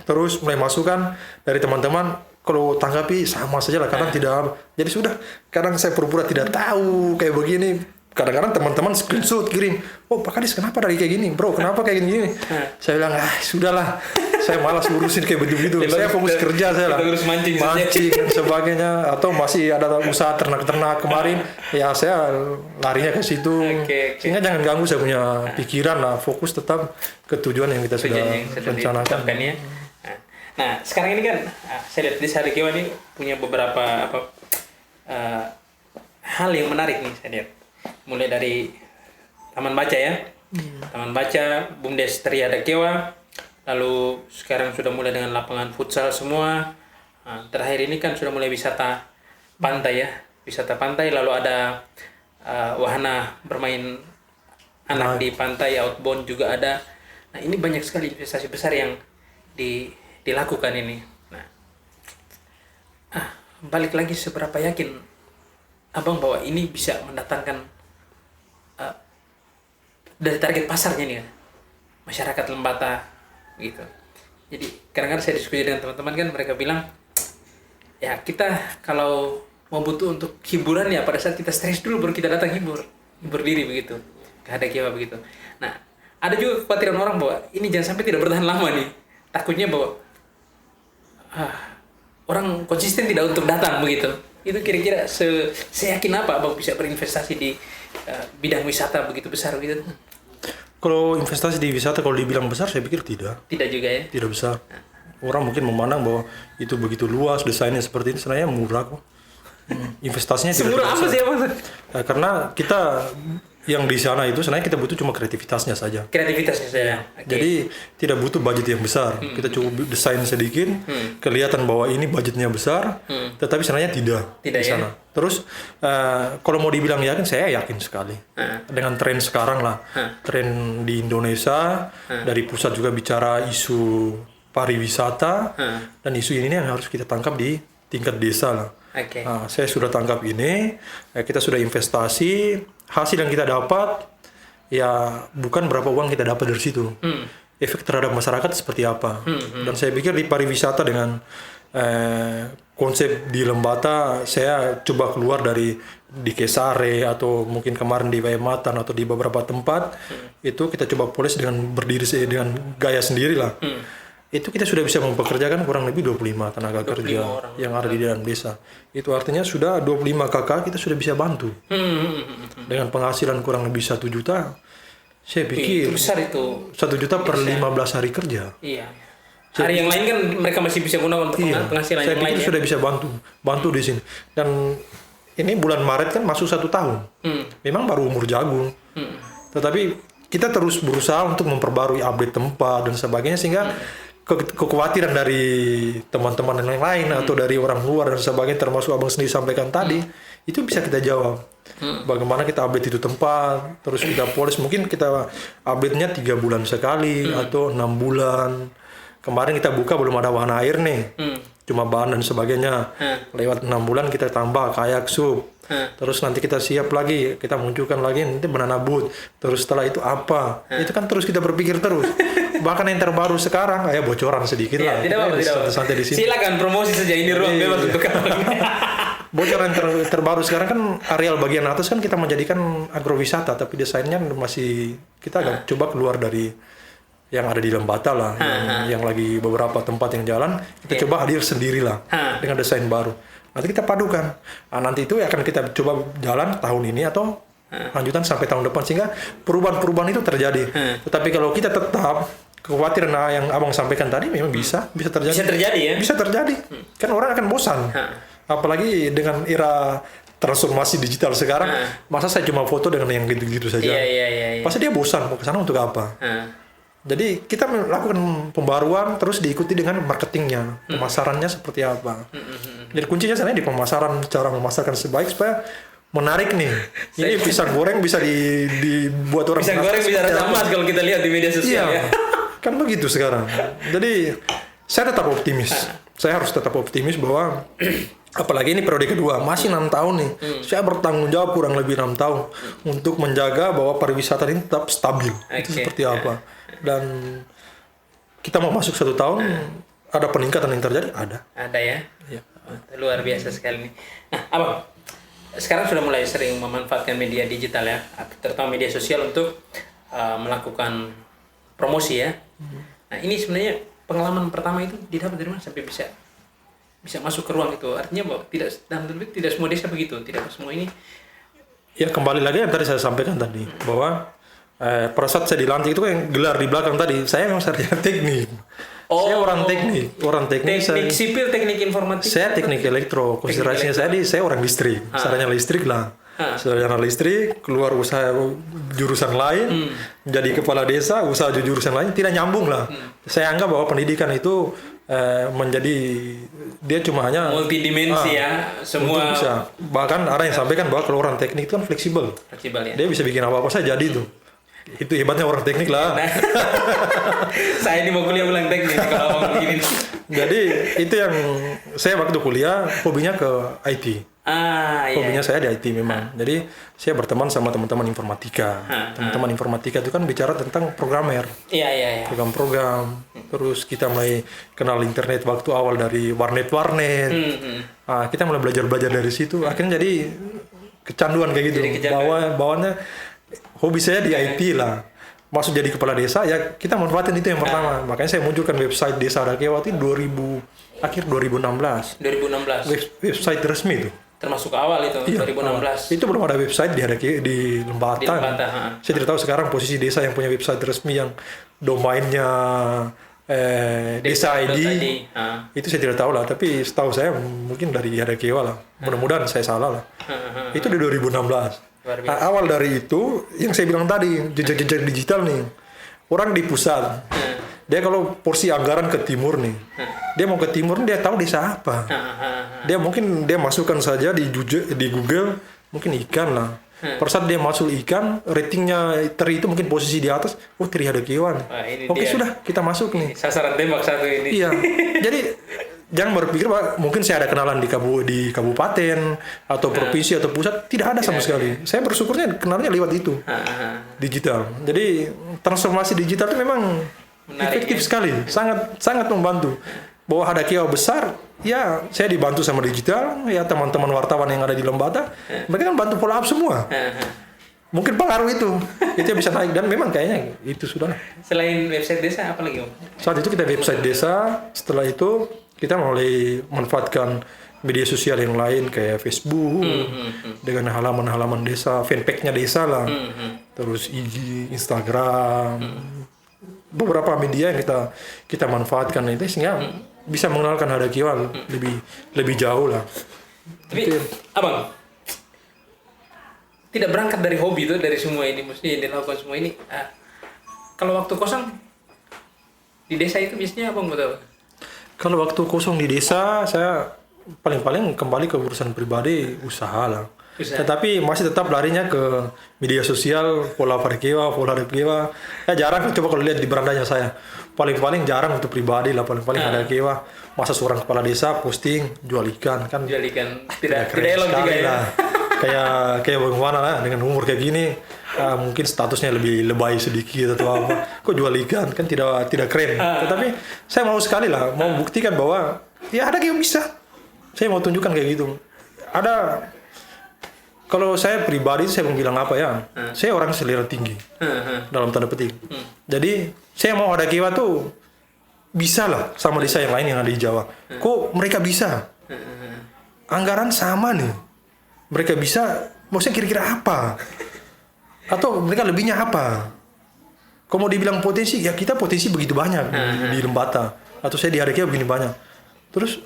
terus mulai masukan dari teman-teman. Kalau tanggapi sama saja lah, kadang tidak. Jadi sudah, kadang saya pura-pura tidak tahu kayak begini. Kadang-kadang teman-teman screenshot kirim, oh Pak Kadis kenapa dari kayak gini, bro kenapa kayak gini? Saya bilang sudahlah, saya malas ngurusin kayak begitu. Saya fokus kerja saya lah. Terus mancing dan sebagainya. Atau masih ada usaha ternak-ternak kemarin, ya saya larinya ke situ. Sehingga jangan ganggu saya punya pikiran lah, fokus tetap ke tujuan yang kita sudah rencanakan. Nah, sekarang ini kan saya lihat di Desa Adat Kiowa ini punya beberapa hal yang menarik nih saya lihat. Mulai dari taman baca ya. Taman baca BUMDes Teri Adat Kiowa. Lalu sekarang sudah mulai dengan lapangan futsal semua. Terakhir ini kan sudah mulai wisata pantai ya. Wisata pantai lalu ada wahana bermain anak di pantai, outbound juga ada. Nah, ini banyak sekali investasi besar yang dilakukan ini. Nah, balik lagi seberapa yakin Abang bahwa ini bisa mendatangkan dari target pasarnya nih, masyarakat Lembata gitu. Jadi kadang-kadang saya diskusi dengan teman-teman kan mereka bilang ya kita kalau mau butuh untuk hiburan ya pada saat kita stres dulu baru kita datang hibur diri begitu. Adat Kiowa begitu. Nah, ada juga kekhawatiran orang bahwa ini jangan sampai tidak bertahan lama nih. Takutnya bahwa orang konsisten tidak untuk datang begitu. Itu kira-kira seyakin apa Abang bisa berinvestasi di bidang wisata begitu besar gitu? Kalau investasi di wisata kalau dibilang besar saya pikir tidak. Tidak juga ya? Tidak besar. Orang mungkin memandang bahwa itu begitu luas, desainnya seperti ini, sebenarnya murah kok. Investasinya tidak semurah apa sih Abang? Karena kita yang di sana itu sebenarnya kita butuh cuma kreativitasnya saja. Kreativitasnya saja. Okay. Jadi tidak butuh budget yang besar. Kita cukup desain sedikit, kelihatan bahwa ini budgetnya besar, tetapi sebenarnya tidak di sana. Ya? Terus kalau mau dibilang yakin, saya yakin sekali dengan tren sekarang lah, tren di Indonesia dari pusat juga bicara isu pariwisata dan isu ini yang harus kita tangkap di tingkat desa lah. Okay. Saya sudah tangkap ini, kita sudah investasi, hasil yang kita dapat ya bukan berapa uang kita dapat dari situ. efek terhadap masyarakat seperti apa. Dan saya pikir di pariwisata dengan konsep di Lembata, saya coba keluar dari di Kesare atau mungkin kemarin di Waimatan atau di beberapa tempat, itu kita coba polis dengan berdiri dengan gaya sendiri lah. Itu kita sudah bisa mempekerjakan kurang lebih 25 tenaga kerja orang yang ada di dalam desa. Itu artinya sudah 25 kakak kita sudah bisa bantu. Dengan penghasilan kurang lebih 1 juta, saya pikir itu besar itu. 1 juta per 15 hari kerja. Iya. Hari yang lain kan mereka masih bisa gunakan untuk penghasilan saya yang pikir lain. Sudah bisa bantu di sini. Dan ini bulan Maret kan masuk 1 tahun. Memang baru umur jagung. Tetapi kita terus berusaha untuk memperbarui update tempat dan sebagainya, sehingga kekhawatiran dari teman-teman yang lain atau dari orang luar dan sebagainya, termasuk abang sendiri sampaikan tadi, itu bisa kita jawab. Bagaimana kita update itu tempat, terus kita polis, mungkin kita update-nya 3 bulan sekali atau 6 bulan. Kemarin kita buka belum ada wahana air nih, cuma bahan dan sebagainya. Lewat 6 bulan kita tambah kayak sub. Terus nanti kita siap lagi, kita munculkan lagi nanti banana boat. Terus setelah itu apa? Itu kan terus kita berpikir terus. Bahkan yang terbaru sekarang, bocoran sedikit lah. Tidak apa-apa. Santai di sini. Silakan promosi saja, ini ruang bebas untuk kamu. Bocoran terbaru sekarang kan areal bagian atas kan kita menjadikan agrowisata, tapi desainnya masih kita agak coba keluar dari yang ada di Lembata lah, yang lagi beberapa tempat yang jalan, kita coba hadir sendirilah dengan desain baru. Nanti kita padukan. Nanti itu akan kita coba jalan tahun ini atau lanjutan sampai tahun depan, sehingga perubahan-perubahan itu terjadi. Tetapi kalau kita tetap kekhawatiran yang abang sampaikan tadi, memang bisa terjadi. Bisa terjadi ya? Bisa terjadi. Kan orang akan bosan. Apalagi dengan era transformasi digital sekarang, masa saya cuma foto dengan yang gitu-gitu saja. Iya. Pasti dia bosan, mau ke sana untuk apa? Jadi kita melakukan pembaruan terus diikuti dengan marketingnya, pemasarannya seperti apa. Jadi kuncinya sebenarnya di pemasaran, cara memasarkan sebaik supaya menarik nih. Ini pisang goreng bisa dibuat orang. Pisang goreng bisa rasa emas kalau kita lihat di media sosial ya. Kan begitu sekarang. Jadi saya tetap optimis. Saya harus tetap optimis bahwa apalagi ini periode kedua, masih 6 tahun nih. Saya bertanggung jawab kurang lebih 6 tahun untuk menjaga bahwa pariwisata ini tetap stabil. Itu seperti apa. Dan kita mau masuk 1 tahun, ada peningkatan yang terjadi? Ada ya? Luar biasa sekali nih. Nah, abang, sekarang sudah mulai sering memanfaatkan media digital ya, terutama media sosial untuk melakukan promosi ya. Nah, ini sebenarnya pengalaman pertama itu didapat dari mana sampai bisa masuk ke ruang itu? Artinya bahwa tidak semua desa begitu, tidak semua ini. Ya, kembali lagi yang tadi saya sampaikan tadi, bahwa pada saat saya dilantik itu yang gelar di belakang tadi, saya memang sarjana teknik. Saya orang teknik. Teknik sipil, teknik informatika. Saya teknik elektro. Konsentrasinya saya orang listrik. Sarjana listrik lah. Sarjana listrik, keluar usaha jurusan lain, jadi kepala desa, usaha jurusan lain, tidak nyambung lah. Saya anggap bahwa pendidikan itu menjadi dia cuma hanya multidimensi ya, semua bisa. Bahkan ada yang sampaikan bahwa kalau orang teknik itu kan fleksibel ya. Dia bisa bikin apa-apa saja jadi itu. Itu hebatnya orang teknik lah. Nah, saya ini mau kuliah ulang teknik kalau ngomong begini. Jadi itu yang saya waktu kuliah hobinya ke IT. Hobinya saya di IT memang. Jadi saya berteman sama teman-teman informatika. Teman-teman informatika itu kan bicara tentang programmer. Iya. Program-program. Terus kita mulai kenal internet waktu awal dari warnet. Kita mulai belajar dari situ. Akhirnya jadi kecanduan kayak gitu. Bawanya hobi saya di IT lah. Masuk jadi kepala desa ya, kita manfaatin itu yang pertama. Makanya saya munculkan website Desa Hadakiawa itu akhir 2016. Website resmi itu. Termasuk awal itu 2016. Itu belum ada website di Lembata. Saya tidak tahu sekarang posisi desa yang punya website resmi yang domainnya Desa ID. Itu saya tidak tahu lah, tapi setahu saya mungkin dari Hadakiawa lah. Mudah-mudahan saya salah lah. Itu di 2016. Awal dari itu yang saya bilang tadi, jejak-jejak digital nih. Orang di pusat. Dia kalau porsi anggaran ke timur nih. Dia mau ke timur, dia tahu desa apa. Dia mungkin masukkan saja di Google mungkin ikan lah. Pada saat dia masuk ikan, ratingnya teri itu mungkin posisi di atas. Teri Hadakiawa. Oke, sudah kita masuk nih. Sasaran tembak satu ini. Iya. Jadi jangan berpikir bahwa mungkin saya ada kenalan di kabupaten atau provinsi atau pusat, tidak ada sama sekali. Saya bersyukurnya kenalnya lewat itu. Digital. Jadi transformasi digital itu memang Menarik, efektif sekali, sangat sangat membantu. Bahwa ada kiau besar, ya saya dibantu sama digital, ya teman-teman wartawan yang ada di Lembata, mereka kan bantu follow up semua. Mungkin pengaruh itu bisa naik dan memang kayaknya itu sudah. Selain website desa apa lagi Om? Saat itu kita website desa, setelah itu kita mulai manfaatkan media sosial yang lain kayak Facebook dengan halaman-halaman desa, fanpage-nya desa lah, terus IG, Instagram, beberapa media yang kita manfaatkan itu sehingga bisa mengenalkan Hadakiwa lebih jauh lah. Tapi abang tidak berangkat dari hobi tuh, dari semua ini, mesti dilakukan semua ini. Kalau waktu kosong di desa itu biasanya apa betul? Kalau waktu kosong di desa, saya paling-paling kembali ke urusan pribadi, usaha lah. Tetapi masih tetap larinya ke media sosial, pola Hadakiwa. Ya jarang, coba kalau lihat di berandanya saya. Paling-paling jarang untuk pribadi lah, paling-paling Hadakiwa. Masa seorang kepala desa posting jual ikan kan? Jual ikan tidak elok juga ya. kayak bagaimana lah dengan umur kayak gini, mungkin statusnya lebih lebay sedikit atau apa, kok jual ikan kan tidak keren. Tetapi saya mau sekali lah mau buktikan bahwa ya ada yang bisa, saya mau tunjukkan kayak gitu. Ada, kalau saya pribadi saya mau bilang apa ya, saya orang selera tinggi dalam tanda petik. Jadi saya mau ada Kiwa tuh bisa lah sama desa yang lain yang ada di Jawa. Kok mereka bisa, anggaran sama nih, mereka bisa, maksudnya kira-kira apa? Atau mereka lebihnya apa? Kalau mau dibilang potensi, ya kita potensi begitu banyak di Lembata. Atau saya di Hadakiwa begini banyak. Terus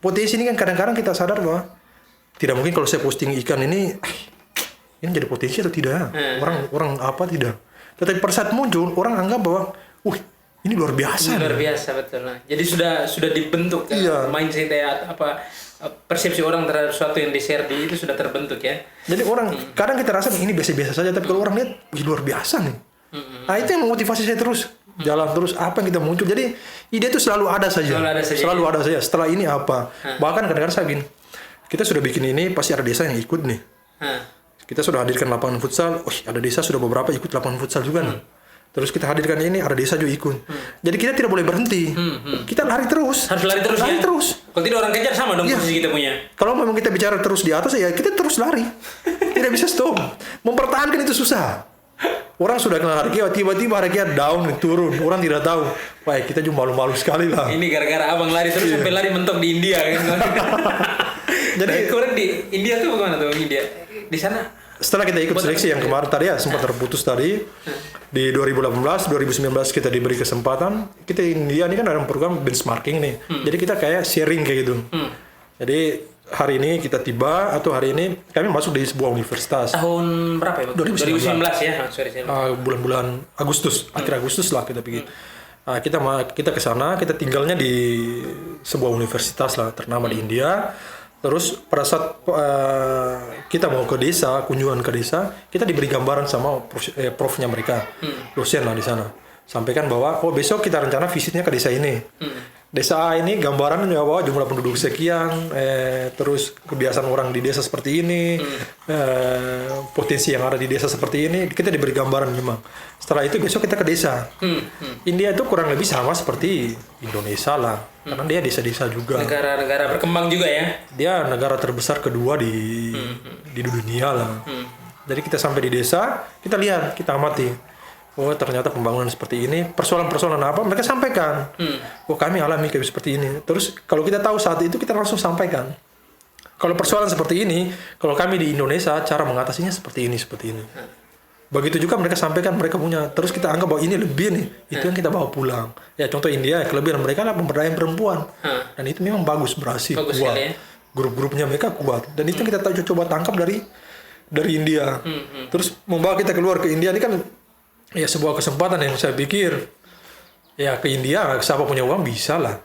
potensi ini kan kadang-kadang kita sadar bahwa tidak mungkin kalau saya posting ikan ini jadi potensi atau tidak. Orang apa tidak. Tetapi pada saat muncul, orang anggap bahwa, ini luar biasa. Luar biasa, betul. Nah, jadi sudah dibentuk mindset apa, persepsi orang terhadap sesuatu yang di-share itu sudah terbentuk ya. Jadi orang kadang kita rasa ini biasa-biasa saja, tapi kalau orang lihat luar biasa nih. Nah itu yang memotivasi saya terus jalan terus, apa yang kita muncul. Jadi ide itu selalu ada saja. Selalu ada saja. Setelah ini apa? Bahkan kadang-kadang saya gini, kita sudah bikin ini pasti ada desa yang ikut nih. Kita sudah hadirkan lapangan futsal, ada desa sudah beberapa ikut lapangan futsal juga nih. Terus kita hadirkan ini, ada desa juga ikut. Jadi kita tidak boleh berhenti. Kita lari terus. Harus lari terus. Lari terus. Kalau tidak orang kejar sama dong posisi kita punya. Kalau memang kita bicara terus di atas, ya kita terus lari. Tidak bisa stop. Mempertahankan itu susah. Orang sudah kenal Hadakiwa, tiba-tiba Hadakiwa down, turun. Orang tidak tahu. Wah, kita cuma malu-malu sekali lah. Ini gara-gara abang lari terus sampai lari mentok di India kan. Jadi kemarin di India tuh bagaimana tuh India? Di sana setelah kita ikut seleksi yang kemarin tadi ya sempat terputus tadi di 2018, 2019 kita diberi kesempatan. Kita India ini kan ada program benchmarking nih. Jadi kita kayak sharing kayak gitu. Jadi hari ini kita tiba atau hari ini kami masuk di sebuah universitas. Tahun berapa ya? 2019 ya. Bulan-bulan Agustus, akhir Agustus lah kita pergi. Kita ke sana, kita tinggalnya di sebuah universitas lah ternama di India. Terus pada saat kita mau ke desa, kunjungan ke desa, kita diberi gambaran sama profnya mereka, dosen lah di sana. Sampaikan bahwa, besok kita rencana visitnya ke desa ini. Desa A ini gambaran bahwa jumlah penduduk sekian, terus kebiasaan orang di desa seperti ini, potensi yang ada di desa seperti ini, kita diberi gambaran memang. Setelah itu besok kita ke desa. India itu kurang lebih sama seperti Indonesia lah, karena dia desa-desa juga. Negara-negara berkembang juga ya. Dia negara terbesar kedua di dunia lah. Jadi kita sampai di desa, kita lihat, kita amati. Ternyata pembangunan seperti ini, persoalan-persoalan apa mereka sampaikan. Kami alami kayak seperti ini. Terus kalau kita tahu saat itu kita langsung sampaikan. Kalau persoalan seperti ini, kalau kami di Indonesia cara mengatasinya seperti ini. Begitu juga mereka sampaikan, mereka punya. Terus kita anggap bahwa ini lebih nih, itu yang kita bawa pulang. Ya contoh India, kelebihan mereka adalah pemberdayaan perempuan. Dan itu memang bagus, berhasil, kuat. Ya? Grup-grupnya mereka kuat. Dan itu yang kita coba tangkap dari India. Terus membawa kita keluar ke India ini kan ya sebuah kesempatan yang saya pikir ya ke India siapa punya uang bisa lah.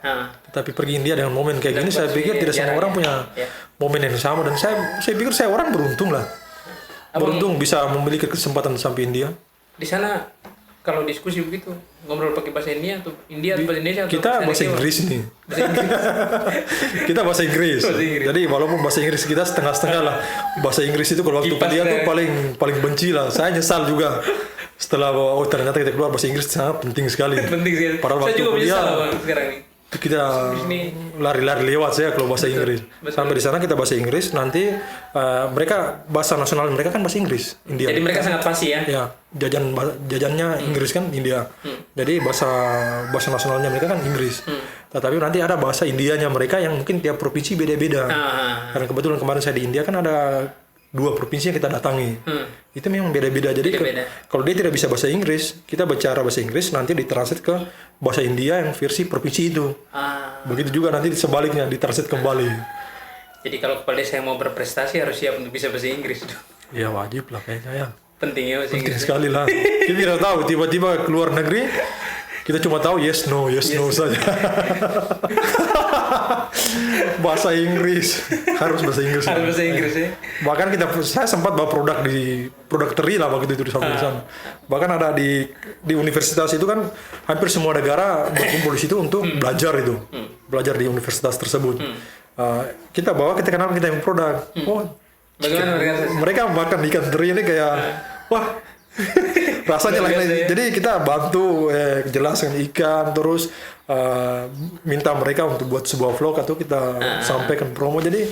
Tapi pergi India dengan momen kayak gini saya pikir tidak semua orang punya momen yang sama. Dan saya pikir saya orang beruntung lah. Beruntung bisa memiliki kesempatan sampai India. Di sana kalau diskusi begitu ngobrol pakai bahasa India atau bahasa Indonesia atau kita bahasa Inggris nih. Kita bahasa Inggris. Jadi walaupun bahasa Inggris kita setengah-setengah lah. Bahasa Inggris itu kalau waktu kuliah tuh paling benci lah. Saya nyesal juga. Setelah ternyata kita keluar bahasa Inggris sangat penting sekali. Penting sih. Padahal Saya waktu juga kuliah bisa Bang sekarang ini. kita lari-lari lewat saya kalau bahasa Inggris. Sampai di sana kita bahasa Inggris, nanti mereka bahasa nasional mereka kan bahasa Inggris, India. Jadi mereka sangat fasih ya. Ya, jajannya Inggris kan India. Jadi bahasa nasionalnya mereka kan Inggris. Tetapi nanti ada bahasa Indianya mereka yang mungkin tiap provinsi beda-beda. Karena kebetulan kemarin saya di India kan ada 2 provinsi yang kita datangi. Itu memang beda-beda. Jadi kalau dia tidak bisa bahasa Inggris, kita bicara bahasa Inggris, nanti ditranslate ke bahasa India yang versi provinsi itu. Begitu juga nanti sebaliknya ditranslate kembali. Jadi kalau kepala desa yang mau berprestasi harus siap untuk bisa bahasa Inggris. Ya wajib lah kayaknya ya. Penting ya bahasa Penting Inggris. sekali lah. Kita tidak tahu tiba-tiba keluar negeri, kita cuma tahu yes no saja. Bahasa Inggris harus bahasa Inggris. Harus bahasa Inggris ya. Bahkan saya sempat bawa produk teri lah waktu itu di sana. Bahkan ada di universitas itu kan hampir semua negara berkumpul di situ untuk belajar itu. Belajar di universitas tersebut. Kita kenal kita yang produk. Oh, Bagaimana mereka makan ikan teri ini kayak wah rasanya lain. Jadi kita bantu jelaskan ikan, terus minta mereka untuk buat sebuah vlog atau kita sampaikan promo. Jadi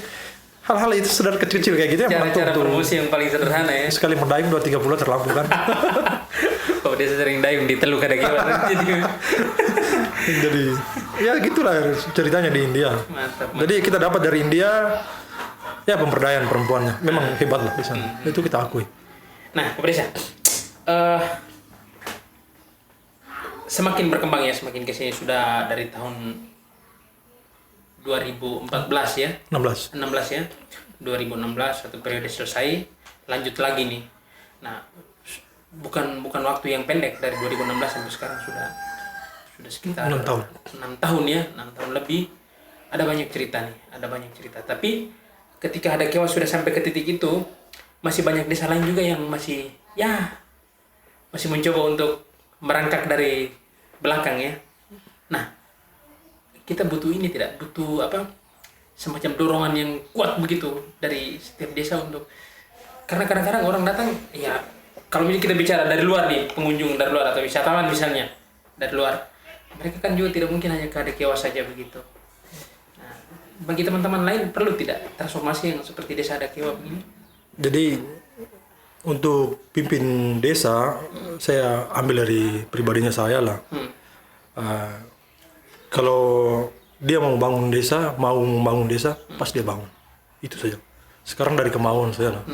hal-hal itu sederhana kecil-kecil kayak gitu ya. Cara promosi yang paling sederhana ya. Sekali mendayung 2-3 bulan terlampu kan. Oh dia sering dayung di Teluk ada gimana. Jadi ya gitulah ceritanya di India. Mantap. Jadi kita dapat dari India ya pemberdayaan perempuannya. Memang hebat lah di sana. Itu kita akui. Nah, Kepala Desa, semakin berkembang ya, semakin kesini sudah dari tahun 2014 ya, 16 ya, 2016 satu periode selesai, lanjut lagi nih. Nah, bukan waktu yang pendek dari 2016 sampai sekarang sudah sekitar 6 tahun. 6 tahun ya, 6 tahun lebih. Ada banyak cerita nih, Tapi ketika ada Kewa sudah sampai ke titik itu, masih banyak desa lain juga yang masih mencoba untuk merangkak dari belakang ya. Nah, kita butuh semacam dorongan yang kuat begitu dari setiap desa untuk, karena kadang-kadang orang datang ya, kalau kita bicara dari luar nih, pengunjung dari luar atau wisatawan misalnya dari luar, mereka kan juga tidak mungkin hanya ke Kewa saja begitu. Nah, bagi teman-teman lain perlu tidak transformasi yang seperti desa Kewa begini? Jadi untuk pimpin desa, saya ambil dari pribadinya saya lah. Kalau dia mau membangun desa, pas dia bangun. Itu saja. Sekarang dari kemauan saya lah.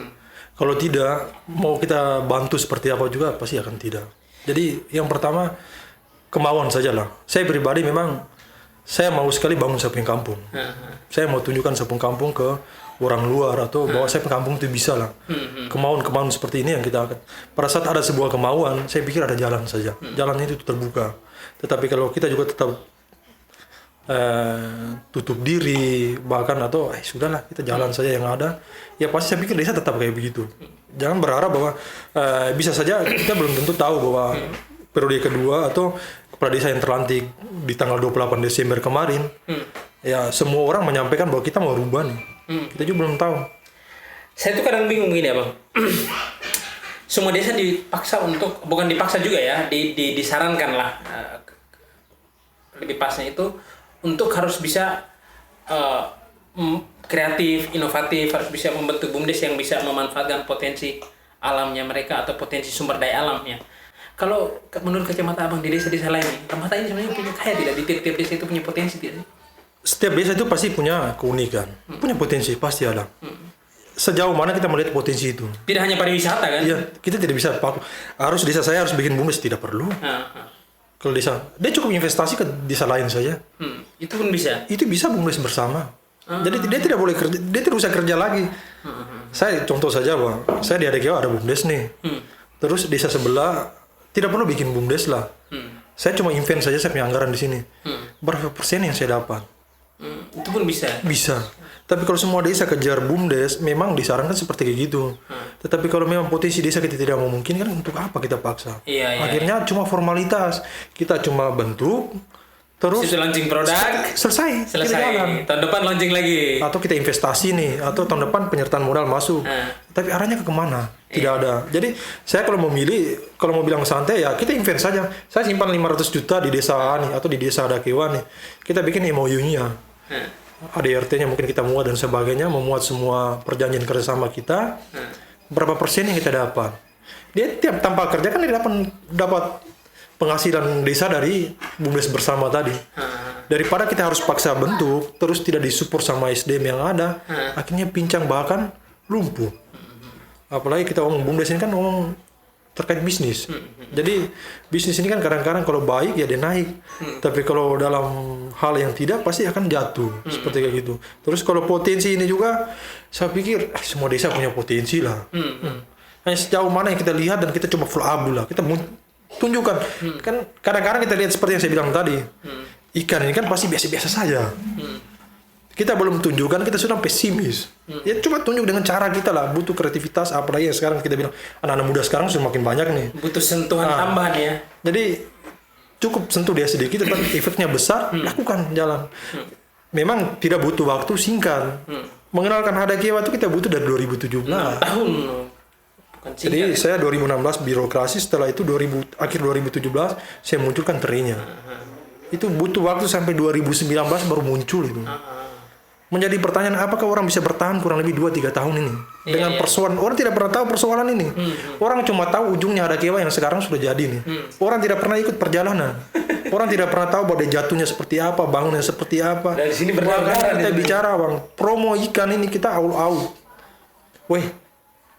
Kalau tidak, mau kita bantu seperti apa juga, pasti akan tidak. Jadi yang pertama, kemauan saja lah. Saya pribadi memang, saya mau sekali bangun Sapung Kampung. Saya mau tunjukkan Sapung Kampung ke orang luar atau bahwa saya kampung itu bisa lah. Kemauan seperti ini yang kita akan. Pada saat ada sebuah kemauan, saya pikir ada jalan saja. Jalan itu terbuka. Tetapi kalau kita juga tetap tutup diri bahkan atau sudahlah kita jalan saja yang ada, ya pasti saya pikir desa tetap kayak begitu. Jangan berharap bahwa bisa saja kita belum tentu tahu bahwa periode kedua atau kepala desa yang terlantik di tanggal 28 Desember kemarin, ya semua orang menyampaikan bahwa kita mau rubah nih. Kita juga belum tahu. Saya tuh kadang bingung gini ya Bang. Semua desa dipaksa untuk, bukan dipaksa juga ya, disarankan lah, lebih pasnya itu untuk harus bisa kreatif, inovatif, harus bisa membentuk BUMDes yang bisa memanfaatkan potensi alamnya mereka atau potensi sumber daya alamnya. Kalau menurut kacamata Abang di desa-desa lain nih, Tambata ini sebenarnya punya kaya tidak? Di tiap desa itu punya potensi tidak? Setiap desa itu pasti punya keunikan, punya potensi, pasti ada. Sejauh mana kita melihat potensi itu? Tidak hanya pariwisata kan? Iya, kita tidak bisa harus desa saya harus bikin BUMDes, tidak perlu. Kalau desa, dia cukup investasi ke desa lain saja. Itu pun bisa? Itu bisa BUMDes bersama. Jadi dia tidak boleh kerja, dia tidak usah kerja lagi. Saya contoh saja Bang, saya di Kewa ada BUMDes nih. Terus desa sebelah tidak perlu bikin BUMDes lah. Saya cuma invent saja, saya punya anggaran di sini. Berapa persen yang saya dapat? Itu pun bisa? Bisa. Tapi kalau semua desa kejar BUMDes, memang disarankan seperti kayak gitu. Tetapi kalau memang potensi desa kita tidak memungkinkan, untuk apa kita paksa? Akhirnya cuma formalitas. Kita cuma bentuk, terus itu launching produk, selesai. Kita jalan. tahun depan launching lagi, atau kita investasi nih, atau tahun depan penyertaan modal masuk. Tapi arahnya ke kemana? Tidak ada. Jadi saya kalau mau bilang santai ya kita invest saja. Saya simpan 500 juta di desa nih atau di desa Hadakewa nih. Kita bikin MOU-nya. ADRT-nya mungkin kita muat dan sebagainya, memuat semua perjanjian kerjasama kita. Berapa persen yang kita dapat? Dia tiap tanpa kerja kan dia dapat penghasilan desa dari BUMDes bersama tadi. Daripada kita harus paksa bentuk, terus tidak disupport sama SDM yang ada, akhirnya pincang bahkan lumpuh. Apalagi kita ngomong BUMDes ini kan ngomong terkait bisnis. Jadi bisnis ini kan kadang-kadang kalau baik ya dia naik, tapi kalau dalam hal yang tidak pasti akan jatuh seperti kayak gitu. Terus kalau potensi ini juga, saya pikir semua desa punya potensi lah. Hanya sejauh mana yang kita lihat dan kita coba full abu lah. Kita tunjukkan. Kan kadang-kadang kita lihat seperti yang saya bilang tadi. Ikan ini kan pasti biasa-biasa saja. Kita belum tunjukkan, kita sudah pesimis. Ya coba tunjuk dengan cara kita lah. Butuh kreativitas, apalagi yang sekarang kita bilang anak-anak muda sekarang sudah makin banyak nih. Butuh sentuhan tambahan ya. Jadi cukup sentuh dia sedikit, tapi efeknya besar, lakukan jalan. Memang tidak butuh waktu singkat. Mengenalkan Hadakewa itu kita butuh dari 2017. 6 tahun. Jadi saya 2016 birokrasi, setelah itu akhir 2017 saya munculkan terinya. Itu butuh waktu sampai 2019 baru muncul itu. Menjadi pertanyaan apakah orang bisa bertahan kurang lebih 2-3 tahun ini dengan persoalan orang tidak pernah tahu persoalan ini. Orang cuma tahu ujungnya Hadakewa yang sekarang sudah jadi nih. Orang tidak pernah ikut perjalanan. Orang tidak pernah tahu bahwa jatuhnya seperti apa, bangunnya seperti apa. Dari sini berdarah kita bicara bang, promo ikan ini kita aul-aul. Weh,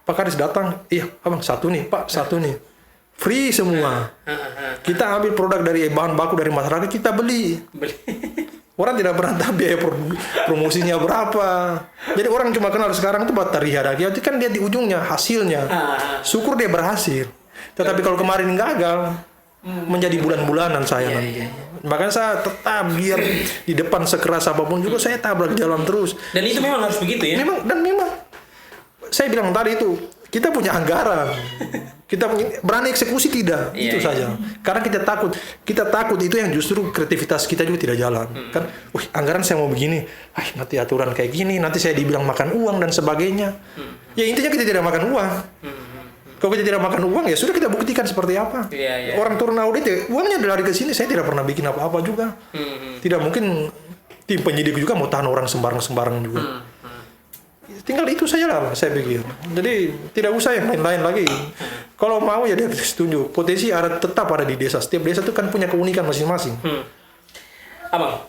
Pak Kades datang, iya abang satu nih, Pak satu nih, free semua. Kita ambil produk dari bahan baku dari masyarakat, kita beli. Orang tidak pernah tahu biaya promosinya berapa. Jadi orang cuma kenal sekarang itu buat tari Hadakewa, itu kan dia di ujungnya hasilnya. Syukur dia berhasil. Tetapi kalau kemarin gagal, menjadi bulan-bulanan saya nanti. Makanya saya tetap biar di depan sekeras apapun juga saya tabrak jalan terus. Dan itu memang harus begitu ya. Memang saya bilang tadi itu kita punya anggaran, kita berani eksekusi tidak, itu saja. Karena kita takut itu yang justru kreativitas kita juga tidak jalan. Kan, anggaran saya mau begini, nanti aturan kayak gini, nanti saya dibilang makan uang dan sebagainya. Ya intinya kita tidak makan uang. Kalau kita tidak makan uang ya sudah kita buktikan seperti apa. Orang turun audit ya uangnya lari ke sini, saya tidak pernah bikin apa-apa juga. Tidak mungkin tim penyidik juga mau tahan orang sembarang-sembarang juga. Tinggal itu saja lah saya pikir. Jadi tidak usah yang lain-lain lagi. Kalau mau ya dia tunjuk. Potensi tetap ada di desa. Setiap desa itu kan punya keunikan masing-masing. Abang,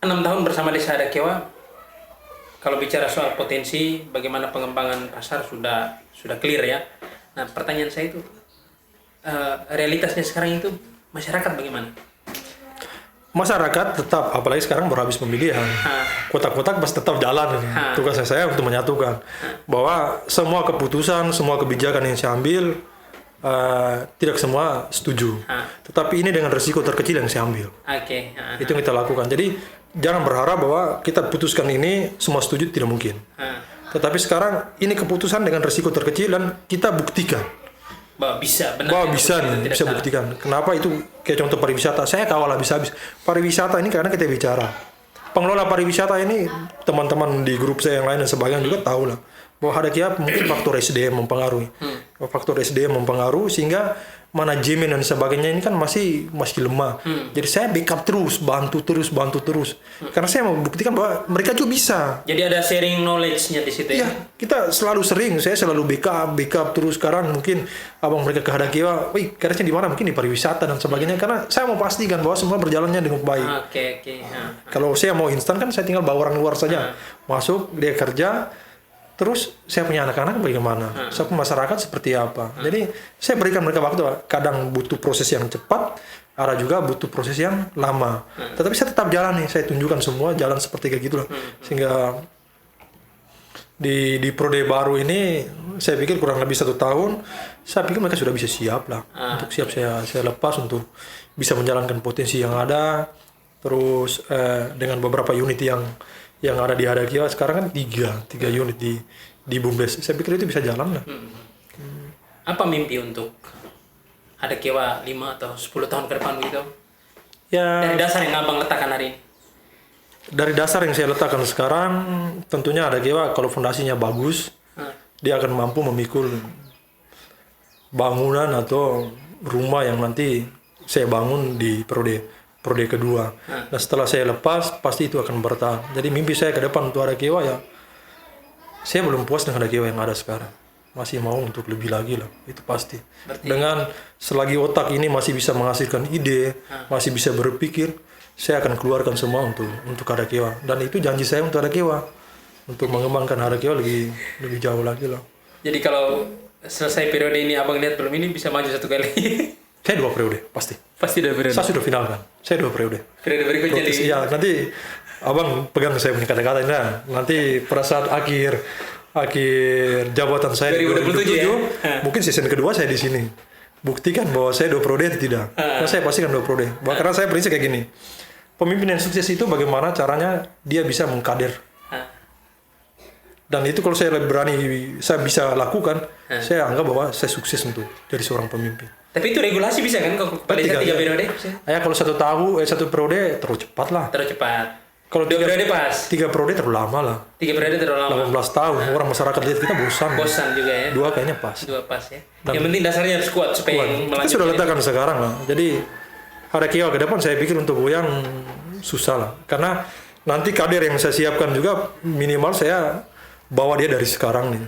6 tahun bersama Desa Hadakewa, kalau bicara soal potensi, bagaimana pengembangan pasar sudah clear ya. Nah pertanyaan saya itu, realitasnya sekarang itu masyarakat bagaimana? Masyarakat tetap, apalagi sekarang baru habis pemilihan, kotak-kotak pasti tetap jalan. Tugasnya saya untuk menyatukan bahwa semua keputusan, semua kebijakan yang saya ambil tidak semua setuju. Tetapi ini dengan resiko terkecil yang saya ambil. Itu yang kita lakukan. Jadi jangan berharap bahwa kita putuskan ini semua setuju, tidak mungkin. Tetapi sekarang ini keputusan dengan resiko terkecil dan kita buktikan. Bahwa bisa bisa buktikan. Kenapa itu kayak contoh pariwisata, saya kawal habis-habis. Pariwisata ini karena kita bicara. Pengelola pariwisata ini teman-teman di grup saya yang lain dan sebagainya juga tahu lah bahwa Hadakewa mungkin faktor SDM mempengaruhi. Faktor SDM mempengaruhi sehingga manajemen dan sebagainya ini kan masih lemah. Jadi saya backup terus, bantu terus. Karena saya mau buktikan bahwa mereka juga bisa. Jadi ada sharing knowledge-nya di situ ya. Kita saya selalu backup terus. Sekarang mungkin abang mereka ke Hadakewa, Kadesnya di mana? Mungkin di pariwisata dan sebagainya. Karena saya mau pastikan bahwa semua berjalannya dengan baik. Kalau saya mau instan kan saya tinggal bawa orang luar saja. Masuk, dia kerja. Terus saya punya anak-anak bagaimana? Saya punya masyarakat seperti apa? Jadi saya berikan mereka waktu. Kadang butuh proses yang cepat, ada juga butuh proses yang lama. Tetapi saya tetap jalan nih. Saya tunjukkan semua jalan seperti kayak gitulah. Sehingga di prode baru ini saya pikir kurang lebih 1 tahun. Saya pikir mereka sudah bisa siap lah. Untuk siap saya lepas untuk bisa menjalankan potensi yang ada. Terus dengan beberapa unit yang ada di Hadakewa sekarang kan 3 unit di BUMDes. Saya pikir itu bisa jalan lah. Apa mimpi untuk Hadakewa 5 atau 10 tahun ke depan gitu? Ya, Dari dasar yang abang letakkan hari ini. dari dasar yang saya letakkan sekarang, tentunya ada Kewa kalau fondasinya bagus, dia akan mampu memikul bangunan atau rumah yang nanti saya bangun di periode kedua. Dan setelah saya lepas, pasti itu akan bertahan. Jadi mimpi saya ke depan untuk ada Kewa ya, saya belum puas dengan ada Kewa yang ada sekarang. Masih mau untuk lebih lagi lah, itu pasti. Dengan selagi otak ini masih bisa menghasilkan ide, masih bisa berpikir, saya akan keluarkan semua untuk ada Kewa. Dan itu janji saya untuk ada Kewa, untuk mengembangkan ada Kewa lebih jauh lagi lah. Jadi kalau selesai periode ini abang lihat belum ini bisa maju 1 kali. Saya 2 periode pasti. Pasti 2 periode. Saya sudah finalkan. Saya 2 periode. Periode berikutnya Protes, ya nanti abang pegang saya punya kata-kata ini. Nanti pada saat akhir jabatan saya 2027 ya? Mungkin season kedua saya di sini. Buktikan bahwa saya 2 periode atau tidak. Karena saya pastikan 2 periode. Karena saya prinsip kayak gini. Pemimpin yang sukses itu bagaimana caranya dia bisa mengkader. Dan itu kalau saya berani, saya bisa lakukan, saya anggap bahwa saya sukses untuk jadi seorang pemimpin. Tapi itu regulasi bisa kan kalau pada 3 periode? Ya kalau 1 periode terlalu cepat lah. Terlalu cepat. Kalau 2 periode pas. 3 periode terlalu lama lah. 3 periode terlalu lama. 18 tahun, orang masyarakat lihat kita bosan. Bosan juga ya. 2 kayaknya pas. 2 pas ya. Yang penting dasarnya harus kuat supaya Kita sudah letakkan sekarang lah. Jadi ada Kewa ke depan saya pikir untuk goyang susah lah. Karena nanti kader yang saya siapkan juga minimal saya bawa dia dari sekarang nih.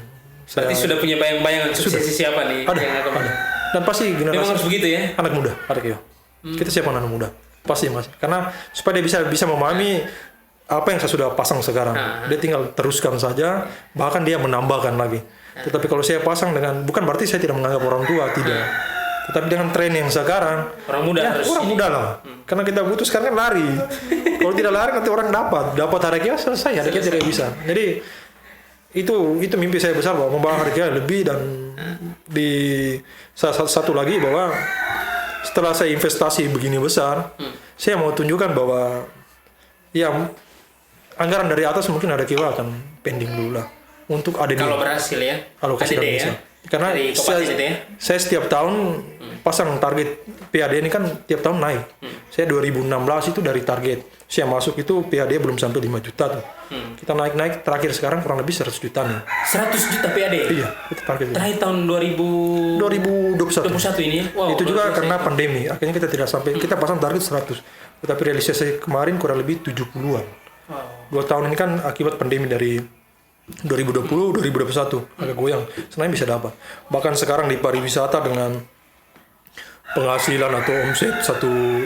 Berarti sudah punya bayang-bayangan suksesi siapa nih? Ada. Dan pasti generasi. Memang harus begitu ya? Anak muda, ada Kewa. Kita siapkan anak muda. Pasti mas. Karena supaya dia bisa memahami apa yang saya sudah pasang sekarang. Dia tinggal teruskan saja, bahkan dia menambahkan lagi. Tetapi kalau saya pasang dengan, bukan berarti saya tidak menganggap orang tua, tidak. Tetapi dengan tren yang sekarang, orang muda lah. Karena kita butuh sekarang kan lari. Kalau tidak lari nanti orang dapat harga selesai, harga tidak bisa. Jadi itu mimpi saya besar bahwa membawa harga lebih. Dan di satu lagi bahwa setelah saya investasi begini besar, saya mau tunjukkan bahwa ya anggaran dari atas mungkin ada Kewa akan pending dulu lah untuk ADD. Kalau berhasil ya. Alokasi ADD ya. Karena saya setiap tahun pasang target PAD ini kan tiap tahun naik. Saya 2016 itu dari target saya masuk itu PAD belum sampai 5 juta tuh. Kita naik terakhir sekarang kurang lebih 100 juta nih. 100 juta PAD? Iya, itu target. Terakhir tahun 2021 ini ya? Wow, itu juga karena pandemi. Akhirnya kita tidak sampai, kita pasang target 100. Tetapi realisasi kemarin kurang lebih 70-an. 2 tahun ini kan akibat pandemi dari 2020, 2021 agak goyang. Sebenarnya bisa dapat. Bahkan sekarang di pariwisata dengan penghasilan atau omset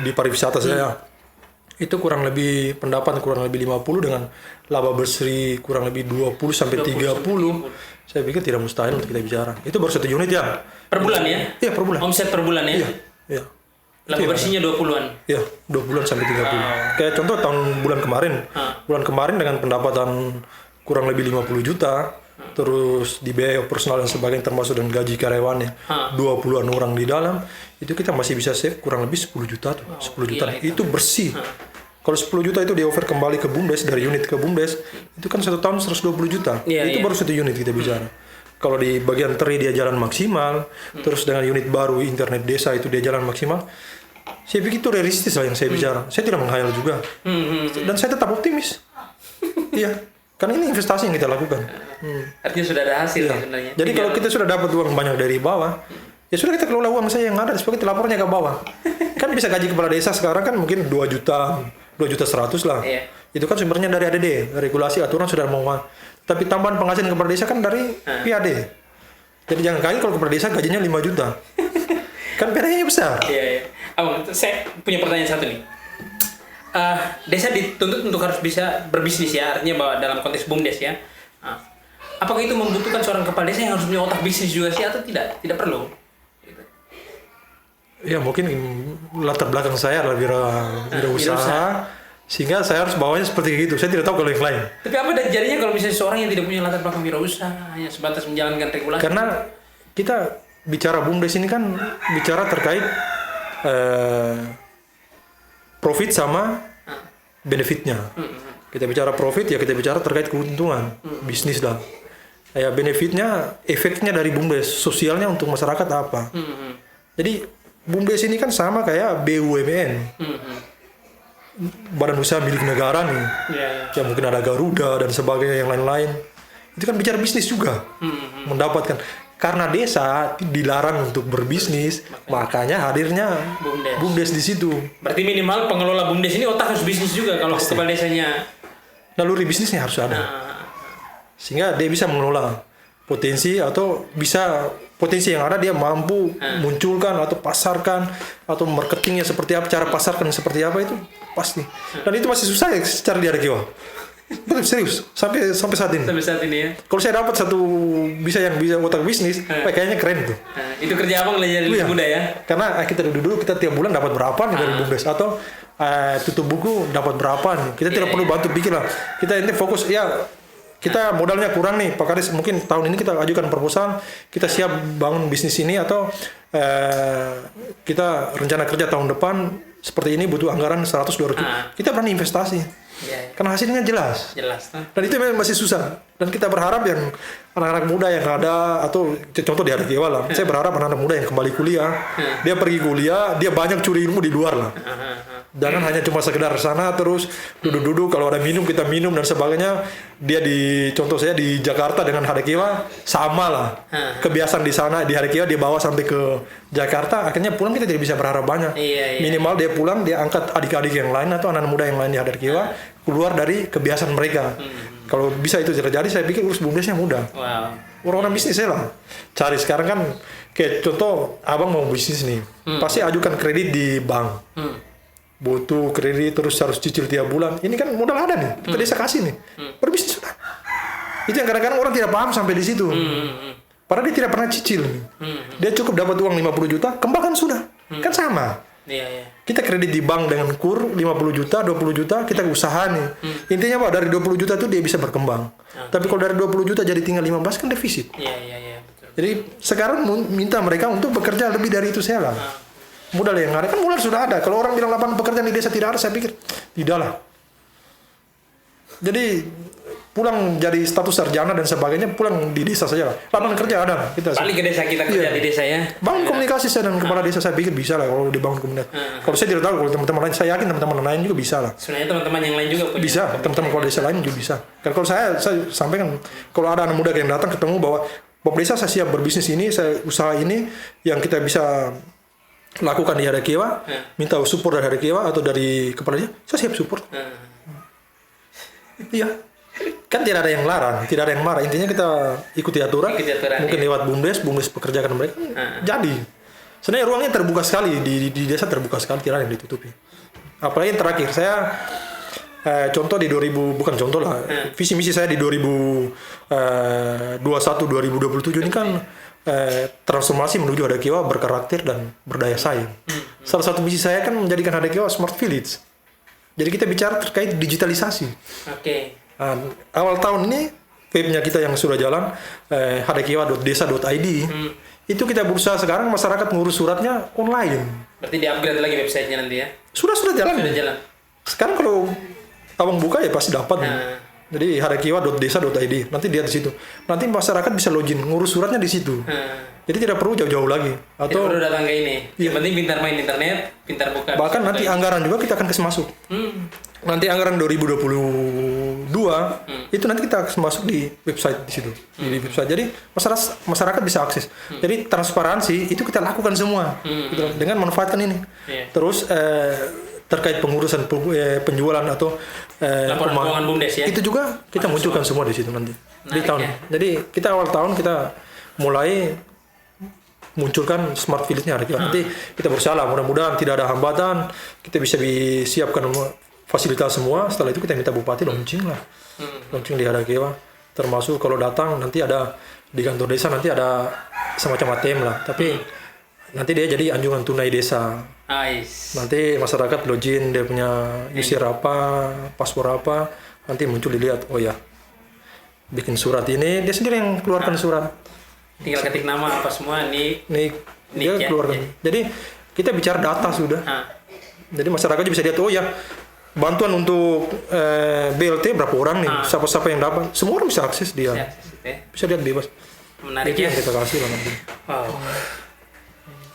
di pariwisata saya itu kurang lebih pendapatan kurang lebih 50 dengan laba bersih kurang lebih 20 sampai 30. Saya pikir tidak mustahil untuk kita bicara. Itu baru 1 unit ya. Per bulan ya? Iya, per bulan. Omset per bulan ya? Iya. Laba bersihnya 20-an? Iya, 20-an sampai 30. Kayak contoh bulan kemarin. Bulan kemarin dengan pendapatan kurang lebih 50 juta, terus di biaya personal dan sebagainya termasuk dengan gaji karyawannya 20-an orang di dalam, itu kita masih bisa save kurang lebih 10 juta tuh. 10 juta itu bersih. Kalau 10 juta itu di offer kembali ke BUMDes, dari unit ke BUMDes, itu kan 1 tahun 120 juta. Itu baru 1 unit kita bicara. Kalau di bagian teri dia jalan maksimal, terus dengan unit baru internet desa itu dia jalan maksimal, saya pikir itu realistis lah yang saya bicara. Saya tidak menghayal juga. Dan saya tetap optimis. Iya. Karena ini investasi yang kita lakukan. Artinya sudah ada hasil ya. Sebenarnya. Jadi kalau kita sudah dapat uang banyak dari bawah, ya sudah kita kelola uang saya yang ada, supaya kita lapornya ke bawah. Kan bisa gaji kepala desa sekarang kan mungkin 2 juta 100 lah. Iya. Itu kan sumbernya dari ADD, regulasi aturan sudah mau. Tapi tambahan penghasilan kepala desa kan dari PAD. Jadi jangan kaget kalau kepala desa gajinya 5 juta. Kan PAD-nya besar. Iya. Saya punya pertanyaan satu nih. Desa dituntut untuk harus bisa berbisnis ya, artinya bahwa dalam konteks BUMDes ya. Apakah itu membutuhkan seorang kepala desa yang harus punya otak bisnis juga sih atau tidak? Tidak perlu. Gitu. Ya mungkin latar belakang saya adalah wirausaha, sehingga saya harus bawanya seperti itu. Saya tidak tahu kalau yang lain. Tapi apa jadinya kalau misalnya seorang yang tidak punya latar belakang wirausaha hanya sebatas menjalankan regulasi? Karena kita bicara BUMDes ini kan bicara terkait profit sama benefitnya. Kita bicara profit ya kita bicara terkait keuntungan bisnis lah. Ya benefitnya, efeknya dari BUMDes, sosialnya untuk masyarakat apa. Jadi BUMDes ini kan sama kayak BUMN. badan usaha milik negara nih, ya mungkin ada Garuda dan sebagainya yang lain-lain, itu kan bicara bisnis juga, mendapatkan. Karena desa dilarang untuk berbisnis, makanya hadirnya BUMDes di situ. Berarti minimal pengelola BUMDes ini otak harus bisnis juga kalau kepala desanya. Naluri bisnisnya harus ada, sehingga dia bisa mengelola potensi atau bisa potensi yang ada dia mampu munculkan atau pasarkan atau marketingnya seperti apa, cara pasarkan seperti apa itu pasti. Dan itu masih susah ya secara di Harakiwa. Betul, serius sampai saat ini. Sampai saat ini ya. Kalau saya dapat satu bisa otak bisnis, kayaknya keren tuh. Itu kerja abang dari muda ya. Karena kita dulu kita tiap bulan dapat berapa nih dari BUMDes atau tutup buku dapat berapa nih. Kita tidak perlu bantu pikir lah. Kita ini fokus ya. Kita modalnya kurang nih, Pak Kades, mungkin tahun ini kita ajukan proposal, kita siap bangun bisnis ini atau kita rencana kerja tahun depan seperti ini butuh anggaran 100-200. Kita berani investasi. Karena hasilnya jelas. Dan itu memang masih susah. Dan kita berharap yang anak-anak muda yang ada atau contoh di Harakiwa lah. Saya berharap anak-anak muda yang kembali kuliah, dia pergi kuliah, dia banyak curi ilmu di luar lah. Jangan hanya cuma sekedar sana terus duduk-duduk kalau ada minum kita minum dan sebagainya. Dia di contoh saya di Jakarta dengan Harakiwa sama lah. Kebiasaan di sana di Harakiwa dia bawa sampai ke Jakarta, akhirnya pulang kita tidak bisa berharap banyak. Minimal dia pulang dia angkat adik-adik yang lain atau anak-anak muda yang lain di Harakiwa keluar dari kebiasaan mereka. Kalau bisa itu terjadi, saya pikir urus BUMDesnya mudah. Orang-orang bisnis saya lah. Cari sekarang kan kayak contoh abang mau bisnis nih, pasti ajukan kredit di bank. Butuh kredit terus harus cicil tiap bulan. Ini kan modal ada nih, kita desa kasih nih. Berbisnis sudah. Itu yang kadang-kadang orang tidak paham sampai di situ. Padahal dia tidak pernah cicil. Dia cukup dapat uang 50 juta, kembangkan sudah. Kan sama. Kita kredit di bank dengan kur 50 juta, 20 juta, kita usaha nih. Intinya Pak, dari 20 juta itu dia bisa berkembang. Tapi kalau dari 20 juta jadi tinggal 15 kan defisit. Betul. Jadi sekarang minta mereka untuk bekerja lebih dari itu saya lah. Modal yang ada kan modal sudah ada. Kalau orang bilang lapangan pekerjaan di desa tidak ada, saya pikir tidak lah. Jadi pulang jadi status sarjana dan sebagainya pulang di desa saja lah. Lapangan kerja ada kita. Balik ke desa kita kerja di desa ya. Bangun komunikasi saya dan kepala desa saya pikir bisa lah kalau dibangun komunikasi. Kalau saya tidak tahu kalau teman-teman lain, saya yakin teman-teman lain juga bisa lah. Sebenarnya teman-teman yang lain juga punya. Bisa, teman-teman kepala desa lain juga bisa. Karena kalau saya sampaikan kalau ada anak muda yang datang ketemu bahwa Bapak Desa saya siap berbisnis ini, saya usaha ini yang kita bisa lakukan di Harakiwa, minta support dari Harakiwa atau dari kepala desa, saya siap support. Iya. Kan tidak ada yang larang, tidak ada yang marah. Intinya kita ikuti aturan mungkin lewat BUMDes pekerjakan mereka. Jadi, sebenarnya ruangnya terbuka sekali di desa, terbuka sekali, tidak ada yang ditutupi. Apalagi yang terakhir, saya contoh di 2000, bukan contoh lah, visi misi saya di 2021-2027 ini kan transformasi menuju Harakiwa berkarakter dan berdaya saing. Salah satu misi saya kan menjadikan Harakiwa smart village. Jadi kita bicara terkait digitalisasi. Awal tahun ini webnya kita yang sudah jalan harakiwa.desa.id itu kita berusaha sekarang masyarakat ngurus suratnya online. Berarti di-upgrade lagi websitenya nanti ya? Sudah jalan. Sekarang kalau abang buka ya pasti dapat. Jadi harakiwa.desa.id nanti lihat di situ. Nanti masyarakat bisa login ngurus suratnya di situ. Jadi tidak perlu jauh-jauh lagi. Atau tidak perlu datang ke ini. Yang penting pintar main internet, pintar buka. Bahkan nanti anggaran juga kita akan kasih masuk. Nanti anggaran 2022 itu nanti kita kasih masuk di website di situ. Di website. Jadi masyarakat bisa akses. Jadi transparansi itu kita lakukan semua dengan manfaatkan ini. Terus terkait pengurusan penjualan atau laporan keuangan BUMDes ya. Itu juga kita munculkan semua di situ nanti. Di tahun. Jadi kita awal tahun kita mulai munculkan smart village-nya Harakiwa. Nanti kita berusaha mudah-mudahan tidak ada hambatan, kita bisa disiapkan fasilitas semua. Setelah itu kita minta bupati launching lah. Launching di Harakiwa. Termasuk kalau datang nanti ada di kantor desa nanti ada semacam ATM lah. Tapi nanti dia jadi anjungan tunai desa. Nanti masyarakat login dia punya user apa, paspor apa, nanti muncul dilihat, oh ya bikin surat ini, dia sendiri yang keluarkan surat. Tinggal ketik nama apa semua, nik dia keluarkan. Jadi kita bicara data sudah. Jadi masyarakat bisa lihat, oh ya bantuan untuk BLT berapa orang nih, siapa-siapa yang dapat, semua orang bisa akses dia. Bisa lihat bebas. Menarik itu ya. Yang kita kasih lah nanti. Wow.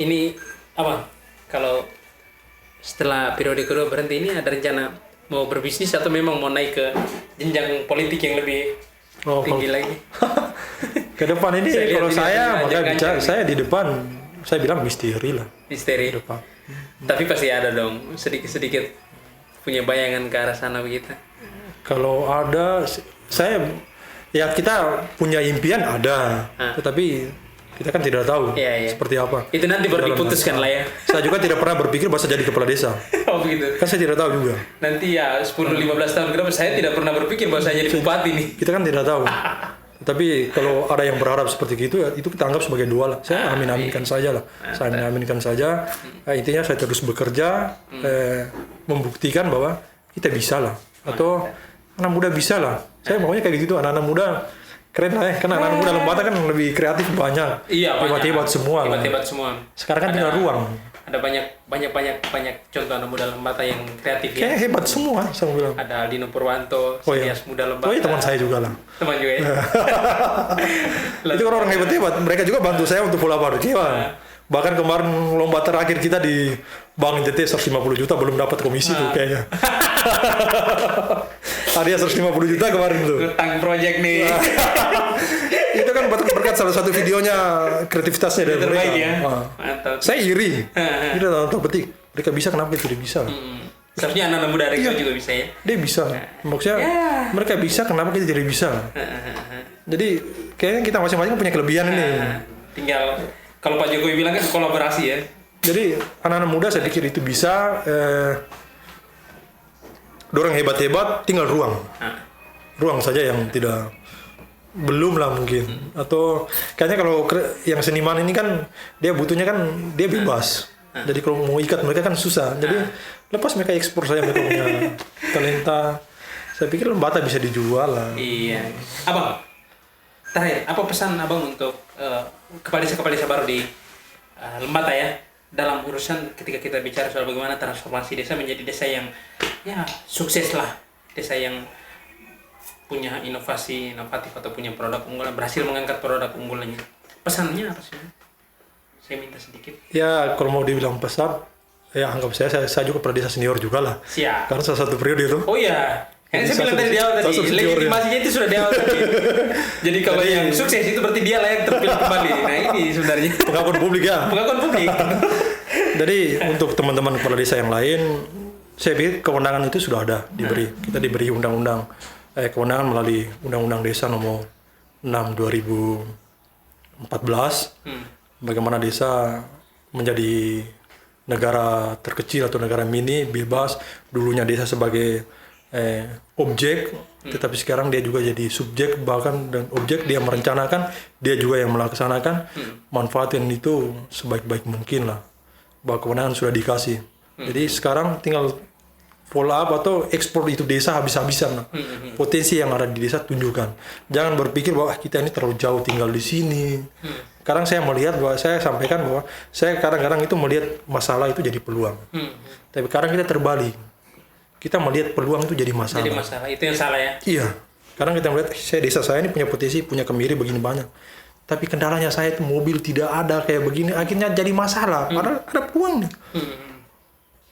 Ini apa? Kalau setelah periode kedua berhenti ini ada rencana mau berbisnis atau memang mau naik ke jenjang politik yang lebih tinggi lagi? Ke depan ini kalau saya makanya bicara saya di depan saya bilang misteri lah. Misteri. Depan. Tapi pasti ada dong sedikit punya bayangan ke arah sana begitu. Kalau ada saya ya kita punya impian ada, tetapi kita kan tidak tahu seperti apa. Itu nanti baru diputuskan lah ya. Saya juga tidak pernah berpikir bahwa saya jadi kepala desa. Oh begitu. Kan saya tidak tahu juga. Nanti ya 10-15 tahun ke depan saya tidak pernah berpikir bahwa saya jadi bupati nih. Kita kan tidak tahu. Tapi kalau ada yang berharap seperti itu ya itu kita anggap sebagai doa lah. Saya amin-aminkan saja lah. Saya amin-aminkan saja. Intinya saya terus bekerja, membuktikan bahwa kita bisa lah. Atau anak muda bisa lah. Saya maunya kayak gitu, anak-anak muda keren lah ya. Karena anak muda Lembata kan lebih kreatif banyak. Iya, hebat-hebat semua. Hebat-hebat semua. Sekarang kan tinggal ruang. Ada banyak contoh anak muda Lembata yang kreatif ya. Kayak hebat semua, saya bilang. Ada Aldino Purwanto, Sinias Muda Lembata. Oh iya, teman saya juga lah. Teman juga ya. Itu orang hebat-hebat. Mereka juga bantu saya untuk bola baru. Bahkan kemarin lomba terakhir kita di Bank NTT 150 juta belum dapat komisi tuh kayaknya. Hadiah 150 juta kemarin tuh. Utang project nih. Itu kan berkat salah satu videonya kreativitasnya dari mereka. Ya. Saya iri. Itu tahu petik. Mereka bisa kenapa kita tidak bisa? Seharusnya anak-anak muda kita juga bisa ya. Dia bisa. Maksudnya mereka bisa kenapa kita tidak bisa? Jadi kayaknya kita masing-masing punya kelebihan ini. Tinggal kalau Pak Jokowi bilang kan kolaborasi ya. Jadi anak-anak muda saya pikir itu bisa. Dorang hebat-hebat, tinggal ruang. Ruang saja yang belum lah mungkin. Atau kayaknya kalau yang seniman ini kan dia butuhnya kan dia bebas. Jadi kalau mau ikat mereka kan susah. Jadi lepas mereka ekspor saja mereka punya talenta. Saya pikir Lembata bisa dijual lah. Iya. Abang, terakhir apa pesan abang untuk kepala desa baru di Lembata ya? Dalam urusan ketika kita bicara soal bagaimana transformasi desa menjadi desa yang ya sukses lah, desa yang punya inovatif atau punya produk unggulan, berhasil mengangkat produk unggulannya. Pesannya apa sih? Saya minta sedikit. Ya kalau mau dibilang pesan, ya anggap saya juga kepala desa senior juga lah. Siap. Karena salah satu periode itu. Oh iya. Kan saya bilang tadi di awal tadi, legitimasinya itu sudah di awal tadi. Jadi kalau yang sukses itu berarti dia layak terpilih kembali. Nah ini sebenarnya. Pengakuan publik ya. Pengakuan publik. Jadi untuk teman-teman kepala desa yang lain, saya pikir kewenangan itu sudah ada diberi. Kita diberi undang-undang kewenangan melalui Undang-Undang Desa Nomor 6 2014. Bagaimana desa menjadi negara terkecil atau negara mini bebas. Dulunya desa sebagai objek, tetapi sekarang dia juga jadi subjek, bahkan dan objek dia merencanakan, dia juga yang melaksanakan. Manfaatin itu sebaik-baik mungkin lah, bahwa kewenangan sudah dikasih. Jadi sekarang tinggal follow up atau ekspor itu desa habis-habisan lah. Potensi yang ada di desa tunjukkan. Jangan berpikir bahwa kita ini terlalu jauh tinggal di sini. Sekarang saya melihat bahwa saya sampaikan bahwa saya kadang-kadang itu melihat masalah itu jadi peluang. Tapi kadang kita terbalik. Kita melihat peluang itu jadi masalah. Jadi masalah, itu yang salah ya? Iya. Kadang kita melihat, desa saya ini punya potensi, punya kemiri begini banyak. Tapi kendalanya saya itu mobil tidak ada kayak begini, akhirnya jadi masalah. Padahal ada peluang nih.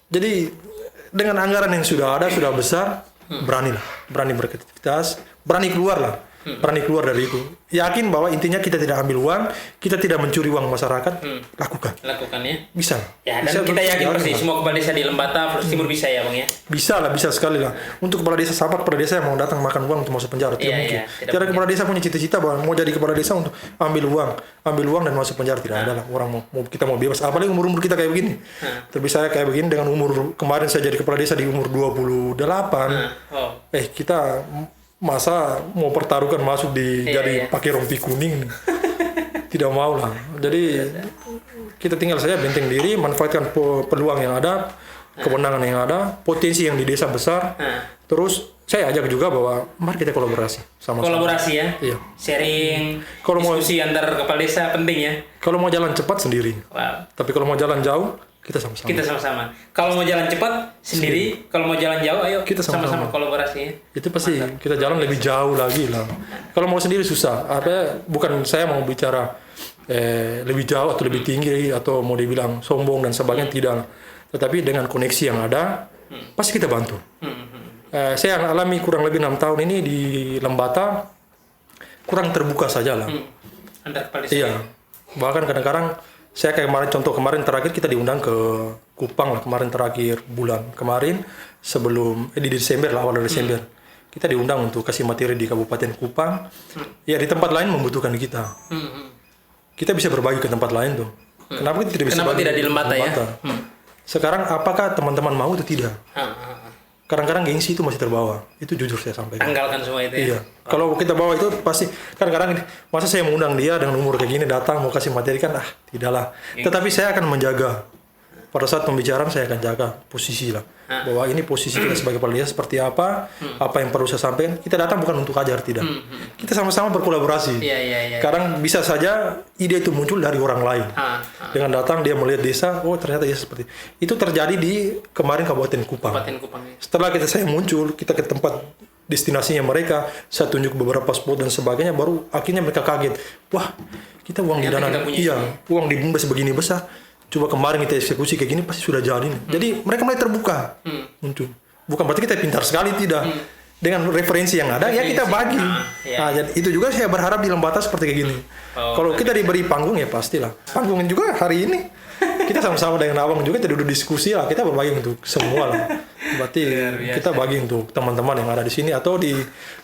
Jadi dengan anggaran yang sudah ada, sudah besar, berani berkreativitas, berani keluar lah. Berani keluar dari itu. Yakin bahwa intinya kita tidak ambil uang, kita tidak mencuri uang masyarakat, lakukan ya? Bisa. Ya, dan bisa, kita yakin pasti semua kepala desa di Lembata, Flores Timur bisa ya Bang ya? Bisa sekali lah. Untuk kepala desa sahabat, kepala desa yang mau datang makan uang untuk masuk penjara, tidak mungkin. Tidak kepala desa punya cita-cita bahwa mau jadi kepala desa untuk ambil uang dan masuk penjara, tidak ada lah. Orang kita mau bebas, apalagi umur kita kayak begini. Tapi saya kayak begini dengan umur, kemarin saya jadi kepala desa di umur 28. Kita masa mau pertaruhkan masuk jadi pakai rompi kuning, tidak mau lah. Jadi kita tinggal saja benteng diri, manfaatkan peluang yang ada, kewenangan yang ada, potensi yang di desa besar. Terus saya ajak juga bahwa mari kita kolaborasi sama-sama. Kolaborasi ya? Iya. Sharing, diskusi antar kepala desa penting ya? Kalau mau jalan cepat sendiri. Wow. Tapi kalau mau jalan jauh, kita sama-sama. Kalau mau jalan cepat sendiri, kalau mau jalan jauh, ayo kita sama-sama kolaborasi ya. Itu pasti kita jalan lebih jauh lagi lah. Kalau mau sendiri susah. Bukan saya mau bicara lebih jauh atau lebih tinggi atau mau dibilang sombong dan sebagainya, tidak. Tetapi dengan koneksi yang ada, pasti kita bantu. Saya alami kurang lebih 6 tahun ini di Lembata, kurang terbuka saja lah. Antar kepala desa. Iya. Bahkan kadang-kadang saya kayak kemarin terakhir kita diundang ke Kupang lah, kemarin terakhir bulan kemarin sebelum di Desember lah, awal Desember. Kita diundang untuk kasih materi di Kabupaten Kupang. Ya di tempat lain membutuhkan kita. Kita bisa berbagi ke tempat lain tuh. Kenapa kita tidak bisa Kenapa tidak di Lembata ya? Sekarang apakah teman-teman mau atau tidak? Kadang-kadang gengsi itu masih terbawa. Itu jujur saya sampaikan. Tanggalkan semua itu ya? Iya. Kalau kita bawa itu pasti, kadang-kadang masa saya mengundang dia dengan umur kayak gini datang mau kasih materi kan, tidaklah. Tetapi saya akan menjaga. Pada saat pembicaraan saya akan jaga posisi lah. Bahwa ini posisi kita sebagai kepala desa seperti apa yang perlu saya sampaikan. Kita datang bukan untuk ajar, tidak. Kita sama-sama berkolaborasi. Kadang bisa saja ide itu muncul dari orang lain. Dengan datang dia melihat desa, oh ternyata desa seperti itu. Terjadi di kemarin Kabupaten Kupang. Setelah saya muncul, kita ke tempat destinasinya mereka, saya tunjuk beberapa spot dan sebagainya, baru akhirnya mereka kaget. Wah, kita uang di dana, uang di Bumdes begini besar. Coba kemarin kita eksekusi kayak gini pasti sudah jadi. Jadi mereka mulai terbuka muncul. Bukan berarti kita pintar sekali, tidak. Dengan referensi yang ada ya kita bagi. Jadi itu juga saya berharap di Lembata seperti kayak gini. Kalau kita diberi panggung ya pastilah. Panggungnya juga hari ini kita sama-sama dengan Abang juga kita duduk diskusi lah. Kita berbagi untuk semua lah. Berarti kita bagi untuk teman-teman yang ada di sini atau di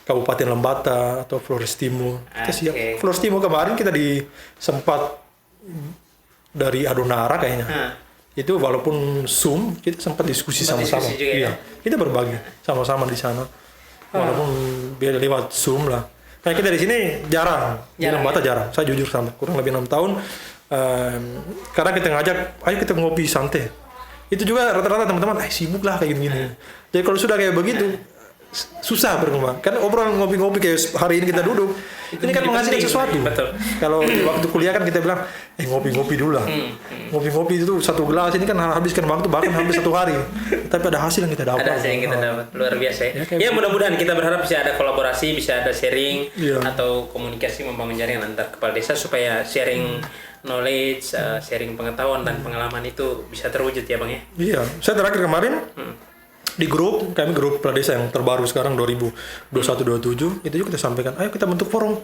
Kabupaten Lembata atau Flores Timur. Kita siap. Flores Timur kemarin kita sempat dari Adonara kayaknya. Itu walaupun Zoom kita sempat diskusi sama-sama. Iya. Kita berbagi sama-sama di sana. Walaupun biar lewat Zoom lah. Kayak kita di sini jarang. Di Lembata jarang. Saya jujur sama kurang lebih 6 tahun. Karena kita ngajak, ayo kita ngopi santai. Itu juga rata-rata teman-teman, sibuk lah kayak gini. Jadi kalau sudah kayak begitu susah berkembang. Kan obrolan ngopi-ngopi kayak hari ini kita duduk. Ini kan menghasilkan sesuatu. Betul. Kalau waktu kuliah kan kita bilang, ngopi-ngopi dulu lah. Ngopi-ngopi itu 1 gelas ini kan habiskan waktu bahkan hampir 1 hari. Tapi ada hasil yang kita dapat. Ada hasil yang kita dapat. Luar biasa ya. Ya mudah-mudahan kita berharap bisa ada kolaborasi, bisa ada sharing atau komunikasi membangun jaringan antar kepala desa supaya sharing knowledge, sharing pengetahuan dan pengalaman itu bisa terwujud ya Bang ya. Iya, saya terakhir kemarin di grup, kami grup kepala desa yang terbaru sekarang 2021-27 itu juga kita sampaikan, ayo kita bentuk forum.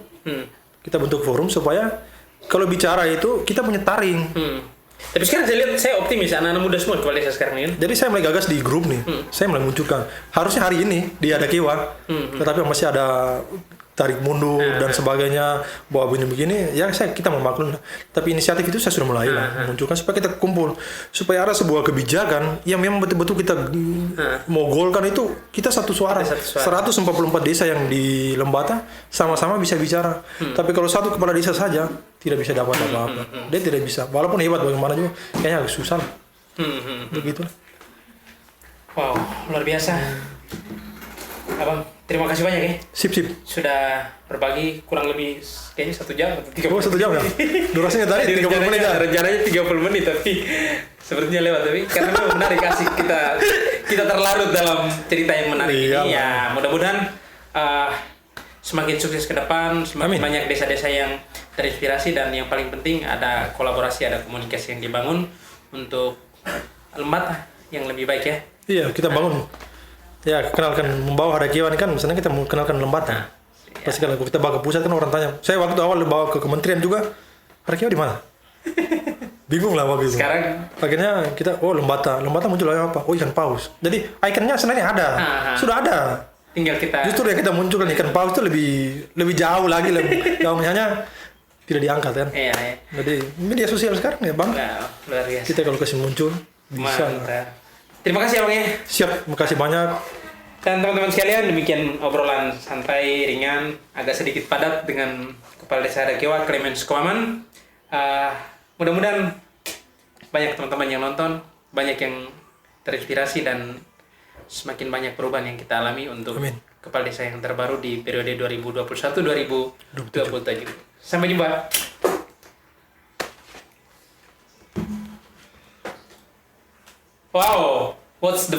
Kita bentuk forum supaya kalau bicara itu kita punya taring. Tapi sekarang saya lihat, saya optimis anak-anak muda semua kepala desa sekarang ini. Jadi saya mulai gagas di grup nih, saya mulai munculkan. Harusnya hari ini di Adakewa, tetapi masih ada tarik mundur dan sebagainya, bawa begini ya kita memaklum. Tapi inisiatif itu saya sudah mulai munculkan supaya kita kumpul, supaya ada sebuah kebijakan yang memang betul-betul kita mau golkan itu kita satu suara. 144 desa yang di Lembata sama-sama bisa bicara. Tapi kalau satu kepala desa saja tidak bisa dapat apa-apa. Dia tidak bisa. Walaupun hebat bagaimana juga kayaknya agak susah. Begitu. Wow, luar biasa. Abang, terima kasih banyak ya. Sip. Sudah berbagi kurang lebih kayaknya 1 jam atau 30 menit. 1 jam ya? Durasinya tadi 30 menit ya? Rencananya 30 menit tapi sepertinya lewat. Tapi karena memang menarik asik kita terlarut dalam cerita yang menarik ini. Ya mudah-mudahan semakin sukses ke depan, semakin banyak desa-desa yang terinspirasi dan yang paling penting ada kolaborasi, ada komunikasi yang dibangun untuk Lembata yang lebih baik ya. Iya, kita bangun. Ya, kenalkan membawa Adakewa ini kan misalnya kita mau kenalkan Lembata. Pasti kalau kita bawa ke pusat kan orang tanya. Saya waktu awal bawa ke kementerian juga, Adakewa di mana? Bingung lah waktu itu. Sekarang akhirnya kita Lembata muncul apa? Ikan paus. Jadi ikonnya sebenarnya ada. Sudah ada. Tinggal kita. Justru yang kita munculkan ikan paus itu lebih jauh lagi hanya tidak diangkat kan. Iya. Jadi media sosial sekarang ya, Bang. Luar biasa. Kita kalau kasih muncul bisa. Terima kasih Abang ya. Siap, makasih banyak. Dan teman-teman sekalian, demikian obrolan santai, ringan, agak sedikit padat dengan Kepala Desa Adakewa, Clemens Koaman. Mudah-mudahan banyak teman-teman yang nonton, banyak yang terinspirasi dan semakin banyak perubahan yang kita alami untuk Kepala Desa yang terbaru di periode 2021-2027. Sampai jumpa. Wow, what's the